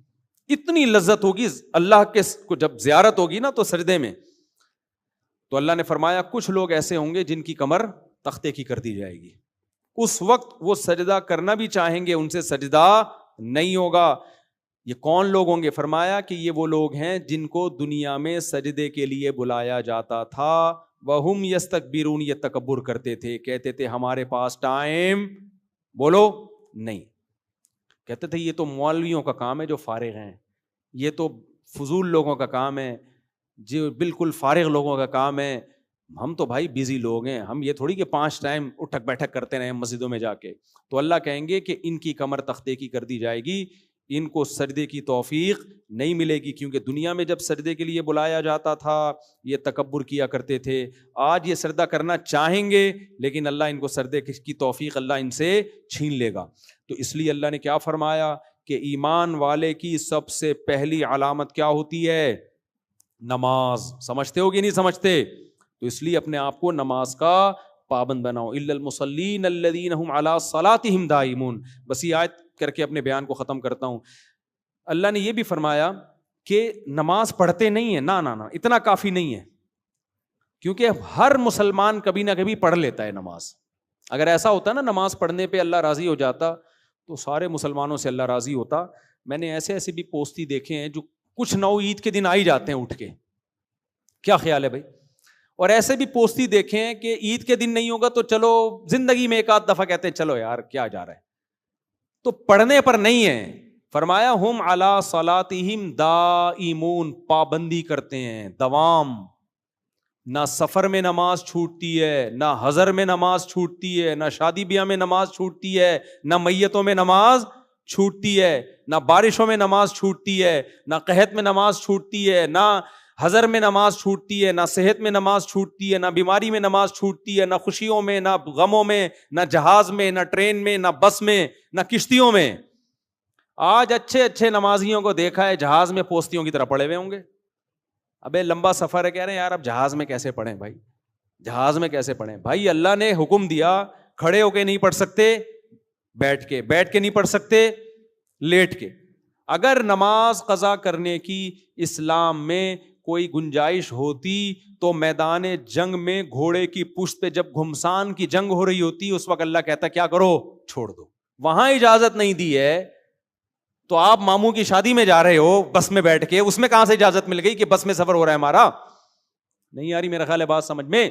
اتنی لذت ہوگی اللہ کے کو جب زیارت ہوگی نا تو سجدے میں. تو اللہ نے فرمایا کچھ لوگ ایسے ہوں گے جن کی کمر تختے کی کر دی جائے گی. اس وقت وہ سجدہ کرنا بھی چاہیں گے, ان سے سجدہ نہیں ہوگا. یہ کون لوگ ہوں گے؟ فرمایا کہ یہ وہ لوگ ہیں جن کو دنیا میں سجدے کے لیے بلایا جاتا تھا. وَهُمْ يَسْتَكْبِرُونَ, یہ تکبر کرتے تھے, کہتے تھے ہمارے پاس ٹائم بولو نہیں. کہتے تھے یہ تو مولویوں کا کام ہے جو فارغ ہیں, یہ تو فضول لوگوں کا کام ہے, جو بالکل فارغ لوگوں کا کام ہے. ہم تو بھائی بیزی لوگ ہیں, ہم یہ تھوڑی کہ 5 ٹائم اٹھک بیٹھک کرتے رہے مسجدوں میں جا کے. تو اللہ کہیں گے کہ ان کی کمر تختے کی کر دی جائے گی, ان کو سجدے کی توفیق نہیں ملے گی, کیونکہ دنیا میں جب سجدے کے لیے بلایا جاتا تھا یہ تکبر کیا کرتے تھے. آج یہ سجدہ کرنا چاہیں گے لیکن اللہ ان کو سجدے کی توفیق اللہ ان سے چھین لے گا. تو اس لیے اللہ نے کیا فرمایا کہ ایمان والے کی سب سے پہلی علامت کیا ہوتی ہے؟ نماز. سمجھتے ہو کہ نہیں سمجھتے؟ تو اس لیے اپنے آپ کو نماز کا پابند بناؤ. الا المصلین الذین هم علی صلاتهم دائمون. بس یہ آیت کر کے اپنے بیان کو ختم کرتا ہوں. اللہ نے یہ بھی فرمایا کہ نماز پڑھتے نہیں ہیں, نہ اتنا کافی نہیں ہے, کیونکہ ہر مسلمان کبھی نہ کبھی پڑھ لیتا ہے نماز. اگر ایسا ہوتا نا نماز پڑھنے پہ اللہ راضی ہو جاتا تو سارے مسلمانوں سے اللہ راضی ہوتا. میں نے ایسے بھی پوستی دیکھے ہیں جو کچھ نو عید کے دن آ ہی جاتے ہیں اٹھ کے. کیا خیال ہے بھائی؟ اور ایسے بھی پوستی دیکھے ہیں کہ عید کے دن نہیں ہوگا تو چلو زندگی میں ایک آدھ دفعہ کہتے ہیں چلو یار کیا جا رہا ہے. تو پڑھنے پر نہیں ہے. فرمایا ہم علی صلاتہم دائمون, پابندی کرتے ہیں, دوام. نہ سفر میں نماز چھوٹتی ہے, نہ حضر میں نماز چھوٹتی ہے, نہ شادی بیاہ میں نماز چھوٹتی ہے, نہ میتوں میں نماز چھوٹتی ہے, نہ بارشوں میں نماز چھوٹتی ہے, نہ قحط میں نماز چھوٹتی ہے, نہ حضر میں نماز چھوٹتی ہے, نہ صحت میں نماز چھوٹتی ہے, نہ بیماری میں نماز چھوٹتی ہے, نہ خوشیوں میں, نہ غموں میں, نہ جہاز میں, نہ ٹرین میں, نہ بس میں, نہ کشتیوں میں. آج اچھے نمازیوں کو دیکھا ہے جہاز میں پوستیوں کی طرح پڑے ہوئے ہوں گے. ابے لمبا سفر ہے, کہہ رہے ہیں یار اب جہاز میں کیسے پڑھیں بھائی, جہاز میں کیسے پڑھیں بھائی؟ اللہ نے حکم دیا کھڑے ہو کے نہیں پڑھ سکتے, بیٹھ کے نہیں پڑھ سکتے, لیٹ کے. اگر نماز قضا کرنے کی اسلام میں کوئی گنجائش ہوتی تو میدان جنگ میں گھوڑے کی پشت پہ جب گھمسان کی جنگ ہو رہی ہوتی اس وقت اللہ کہتا کیا کرو, چھوڑ دو. وہاں اجازت نہیں دی ہے تو آپ ماموں کی شادی میں جا رہے ہو بس میں بیٹھ کے, اس میں کہاں سے اجازت مل گئی کہ بس میں سفر ہو رہا ہے ہمارا؟ نہیں آ رہی میرا خیال ہے بات سمجھ میں.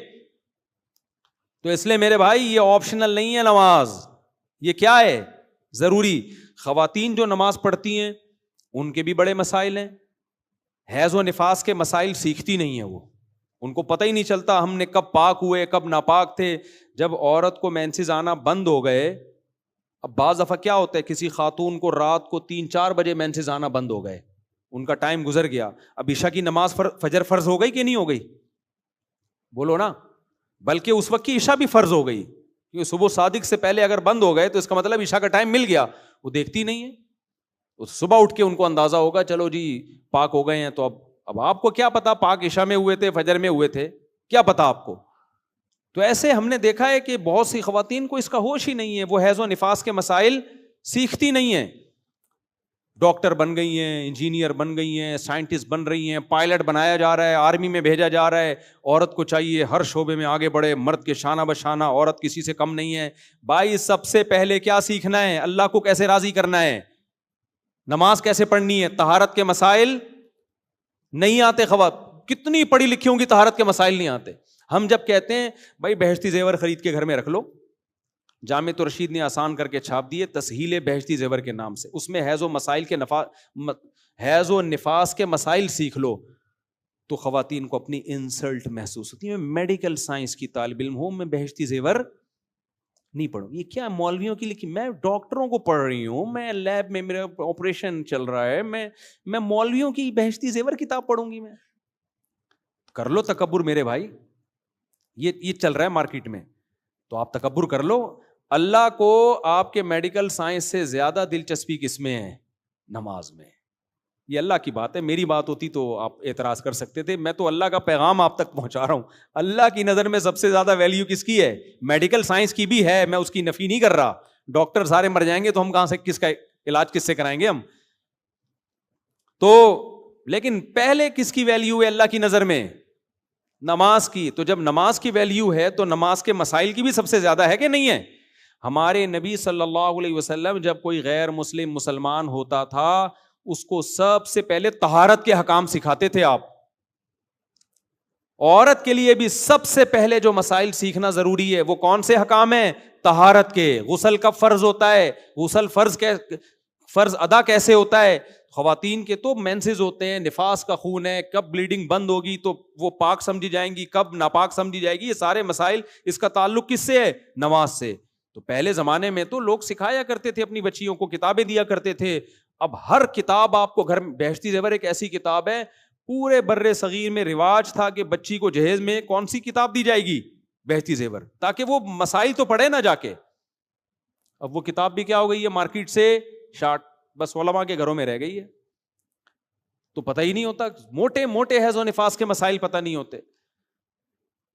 تو اس لیے میرے بھائی یہ آپشنل نہیں ہے نماز, یہ کیا ہے؟ ضروری. خواتین جو نماز پڑھتی ہیں ان کے بھی بڑے مسائل ہیں. حیض و نفاس کے مسائل سیکھتی نہیں ہیں وہ, ان کو پتہ ہی نہیں چلتا ہم نے کب پاک ہوئے کب ناپاک تھے. جب عورت کو مینسز آنا بند ہو گئے, اب بعض دفعہ کیا ہوتا ہے کسی خاتون کو رات کو 3-4 بجے مینسز آنا بند ہو گئے, ان کا ٹائم گزر گیا, اب عشاء کی نماز فجر فرض ہو گئی کہ نہیں ہو گئی؟ بولو نا. بلکہ اس وقت کی عشاء بھی فرض ہو گئی, کیونکہ صبح صادق سے پہلے اگر بند ہو گئے تو اس کا مطلب عشاء کا ٹائم مل گیا. وہ دیکھتی نہیں ہے, صبح اٹھ کے ان کو اندازہ ہوگا چلو جی پاک ہو گئے ہیں. تو اب آپ کو کیا پتا پاک عشاء میں ہوئے تھے فجر میں ہوئے تھے, کیا پتا آپ کو؟ تو ایسے ہم نے دیکھا ہے کہ بہت سی خواتین کو اس کا ہوش ہی نہیں ہے, وہ حیض و نفاس کے مسائل سیکھتی نہیں ہیں. ڈاکٹر بن گئی ہیں, انجینئر بن گئی ہیں, سائنٹسٹ بن رہی ہیں, پائلٹ بنایا جا رہا ہے, آرمی میں بھیجا جا رہا ہے. عورت کو چاہیے ہر شعبے میں آگے بڑھے, مرد کے شانہ بشانہ, عورت کسی سے کم نہیں ہے. بھائی سب سے پہلے کیا سیکھنا ہے؟ اللہ کو کیسے راضی کرنا ہے, نماز کیسے پڑھنی ہے. طہارت کے مسائل نہیں آتے. کتنی پڑھی لکھی ہوں گی, طہارت کے مسائل نہیں آتے. ہم جب کہتے ہیں بھائی بہشتی زیور خرید کے گھر میں رکھ لو, جامع الرشید نے آسان کر کے چھاپ دیے تسہیل بہشتی زیور کے نام سے, اس میں حیض و نفاس کے مسائل سیکھ لو, تو خواتین کو اپنی انسلٹ محسوس ہوتی ہے. میں میڈیکل سائنس کی طالب علم ہوں, میں بہشتی زیور نہیں پڑھوں. یہ کیا مولویوں کی لکھی, میں ڈاکٹروں کو پڑھ رہی ہوں, میں لیب میں میرا آپریشن چل رہا ہے, میں مولویوں کی بہشتی زیور کتاب پڑھوں گی؟ میں کر لو تکبر میرے بھائی, یہ چل رہا ہے مارکیٹ میں, تو آپ تکبر کر لو. اللہ کو آپ کے میڈیکل سائنس سے زیادہ دلچسپی کس میں ہے؟ نماز میں. یہ اللہ کی بات ہے, میری بات ہوتی تو آپ اعتراض کر سکتے تھے. میں تو اللہ کا پیغام آپ تک پہنچا رہا ہوں. اللہ کی نظر میں سب سے زیادہ ویلیو کس کی ہے؟ میڈیکل سائنس کی بھی ہے, میں اس کی نفی نہیں کر رہا. ڈاکٹر سارے مر جائیں گے تو ہم کہاں سے, کس کا علاج کس سے کرائیں گے ہم؟ تو لیکن پہلے کس کی ویلیو ہے اللہ کی نظر میں؟ نماز کی. تو جب نماز کی ویلیو ہے تو نماز کے مسائل کی بھی سب سے زیادہ ہے کہ نہیں ہے؟ ہمارے نبی صلی اللہ علیہ وسلم جب کوئی غیر مسلم مسلمان ہوتا تھا, اس کو سب سے پہلے طہارت کے حکام سکھاتے تھے آپ. عورت کے لیے بھی سب سے پہلے جو مسائل سیکھنا ضروری ہے وہ کون سے حکام ہیں؟ طہارت کے. غسل کب فرض ہوتا ہے, غسل فرض ادا کیسے ہوتا ہے. خواتین کے تو مینسز ہوتے ہیں, نفاس کا خون ہے, کب بلیڈنگ بند ہوگی تو وہ پاک سمجھی جائیں گی, کب ناپاک سمجھی جائے گی. یہ سارے مسائل, اس کا تعلق کس سے ہے؟ نماز سے. تو پہلے زمانے میں تو لوگ سکھایا کرتے تھے اپنی بچیوں کو, کتابیں دیا کرتے تھے. اب ہر کتاب آپ کو گھر میں, بہشتی زیور ایک ایسی کتاب ہے, پورے بر صغیر میں رواج تھا کہ بچی کو جہیز میں کون سی کتاب دی جائے گی؟ بہشتی زیور, تاکہ وہ مسائل تو پڑھے نہ جا کے. اب وہ کتاب بھی کیا ہو گئی ہے, مارکیٹ سے شارٹ, بس علماء کے گھروں میں رہ گئی ہے. تو پتہ ہی نہیں ہوتا, موٹے موٹے حیض و نفاس کے مسائل پتہ نہیں ہوتے.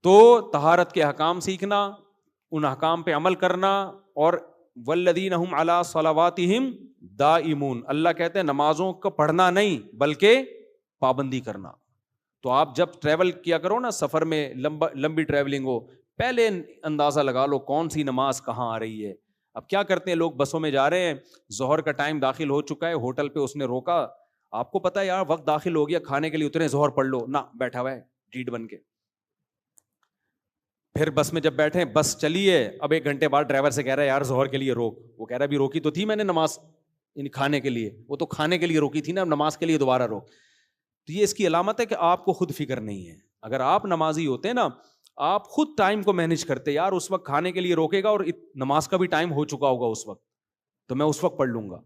تو طہارت کے احکام سیکھنا, ان احکام پہ عمل کرنا, اور والذین هم علی صلواتہم دائمون. اللہ کہتے ہیں نمازوں کو پڑھنا نہیں بلکہ پابندی کرنا. تو آپ جب ٹریول کیا کرو نا, سفر میں لمبی ٹریولنگ ہو, پہلے اندازہ لگا لو کون سی نماز کہاں آ رہی ہے. اب کیا کرتے ہیں لوگ, بسوں میں جا رہے ہیں, ظہر کا ٹائم داخل ہو چکا ہے, ہوٹل پہ اس نے روکا, آپ کو پتا ہے یار وقت داخل ہو گیا, کھانے کے لیے اترے, ظہر پڑھ لو نا, بیٹھا ہوا ہے ڈیڈ بن کے. پھر بس میں جب بیٹھے, بس چلی ہے, اب 1 گھنٹے بعد ڈرائیور سے کہہ رہا ہے یار ظہر کے لیے روک. وہ کہہ رہا ہے بھی روکی تو تھی میں نے نماز, یعنی کھانے کے لیے, وہ تو کھانے کے لیے روکی تھی نا, نماز کے لیے دوبارہ روک. تو یہ اس کی علامت ہے کہ آپ کو خود فکر نہیں ہے. اگر آپ نمازی ہوتے نا, آپ خود ٹائم کو مینج کرتے, یار اس وقت کھانے کے لیے روکے گا اور نماز کا بھی ٹائم ہو چکا ہوگا اس وقت, تو میں اس وقت پڑھ لوں گا.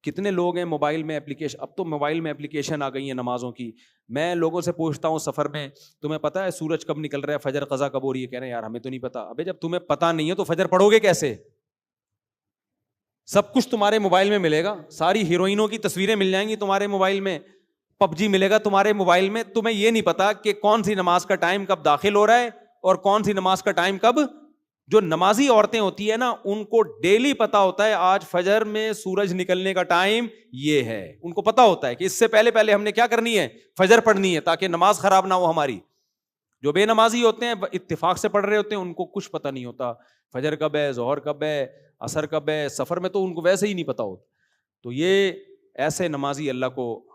کتنے لوگ ہیں موبائل میں اپلیکیشن, اب تو موبائل میں اپلیکیشن آ گئی ہیں نمازوں کی. میں لوگوں سے پوچھتا ہوں سفر میں, تمہیں پتا ہے سورج کب نکل رہا ہے, فجر قضا کب ہو رہی ہے؟ کہہ رہے ہیں یار ہمیں تو نہیں پتا. ابے جب تمہیں پتا نہیں ہے تو فجر پڑھو گے کیسے؟ سب کچھ تمہارے موبائل میں ملے گا, ساری ہیروئنوں کی تصویریں مل جائیں گی تمہارے موبائل میں, پب جی ملے گا تمہارے موبائل میں. تمہیں یہ نہیں پتا کہ کون سی نماز کا ٹائم کب داخل ہو رہا ہے اور کون سی نماز کا ٹائم کب. جو نمازی عورتیں ہوتی ہیں نا, ان کو ڈیلی پتا ہوتا ہے آج فجر میں سورج نکلنے کا ٹائم یہ ہے. ان کو پتا ہوتا ہے کہ اس سے پہلے ہم نے کیا کرنی ہے, فجر پڑھنی ہے, تاکہ نماز خراب نہ ہو ہماری. جو بے نمازی ہوتے ہیں اتفاق سے پڑھ رہے ہوتے ہیں, ان کو کچھ پتا نہیں ہوتا فجر کب ہے, ظہر کب ہے, عصر کب ہے. سفر میں تو ان کو ویسے ہی نہیں پتا ہوتا. تو یہ ایسے نمازی اللہ کو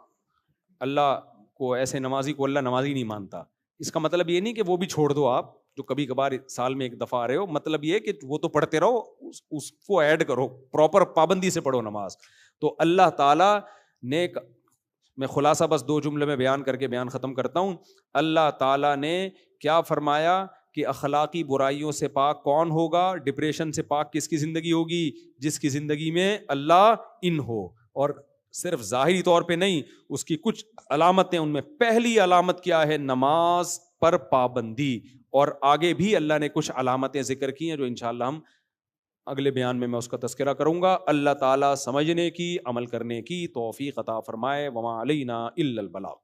ایسے نمازی کو اللہ نمازی نہیں مانتا. اس کا مطلب یہ نہیں کہ وہ بھی چھوڑ دو آپ, جو کبھی کبھار سال میں 1 دفعہ آ رہے ہو. مطلب یہ کہ وہ تو پڑھتے رہو, اس کو ایڈ کرو, پراپر پابندی سے پڑھو نماز. تو اللہ تعالیٰ نے میں خلاصہ بس 2 جملے میں بیان کر کے بیان ختم کرتا ہوں. اللہ تعالیٰ نے کیا فرمایا کہ اخلاقی برائیوں سے پاک کون ہوگا, ڈپریشن سے پاک کس کی زندگی ہوگی, جس کی زندگی میں اللہ ان ہو. اور صرف ظاہری طور پہ نہیں, اس کی کچھ علامتیں, ان میں پہلی علامت کیا ہے, نماز پر پابندی. اور آگے بھی اللہ نے کچھ علامتیں ذکر کی ہیں جو انشاءاللہ ہم اگلے بیان میں اس کا تذکرہ کروں گا. اللہ تعالیٰ سمجھنے کی, عمل کرنے کی توفیق عطا فرمائے. وما علینا الا البلاغ.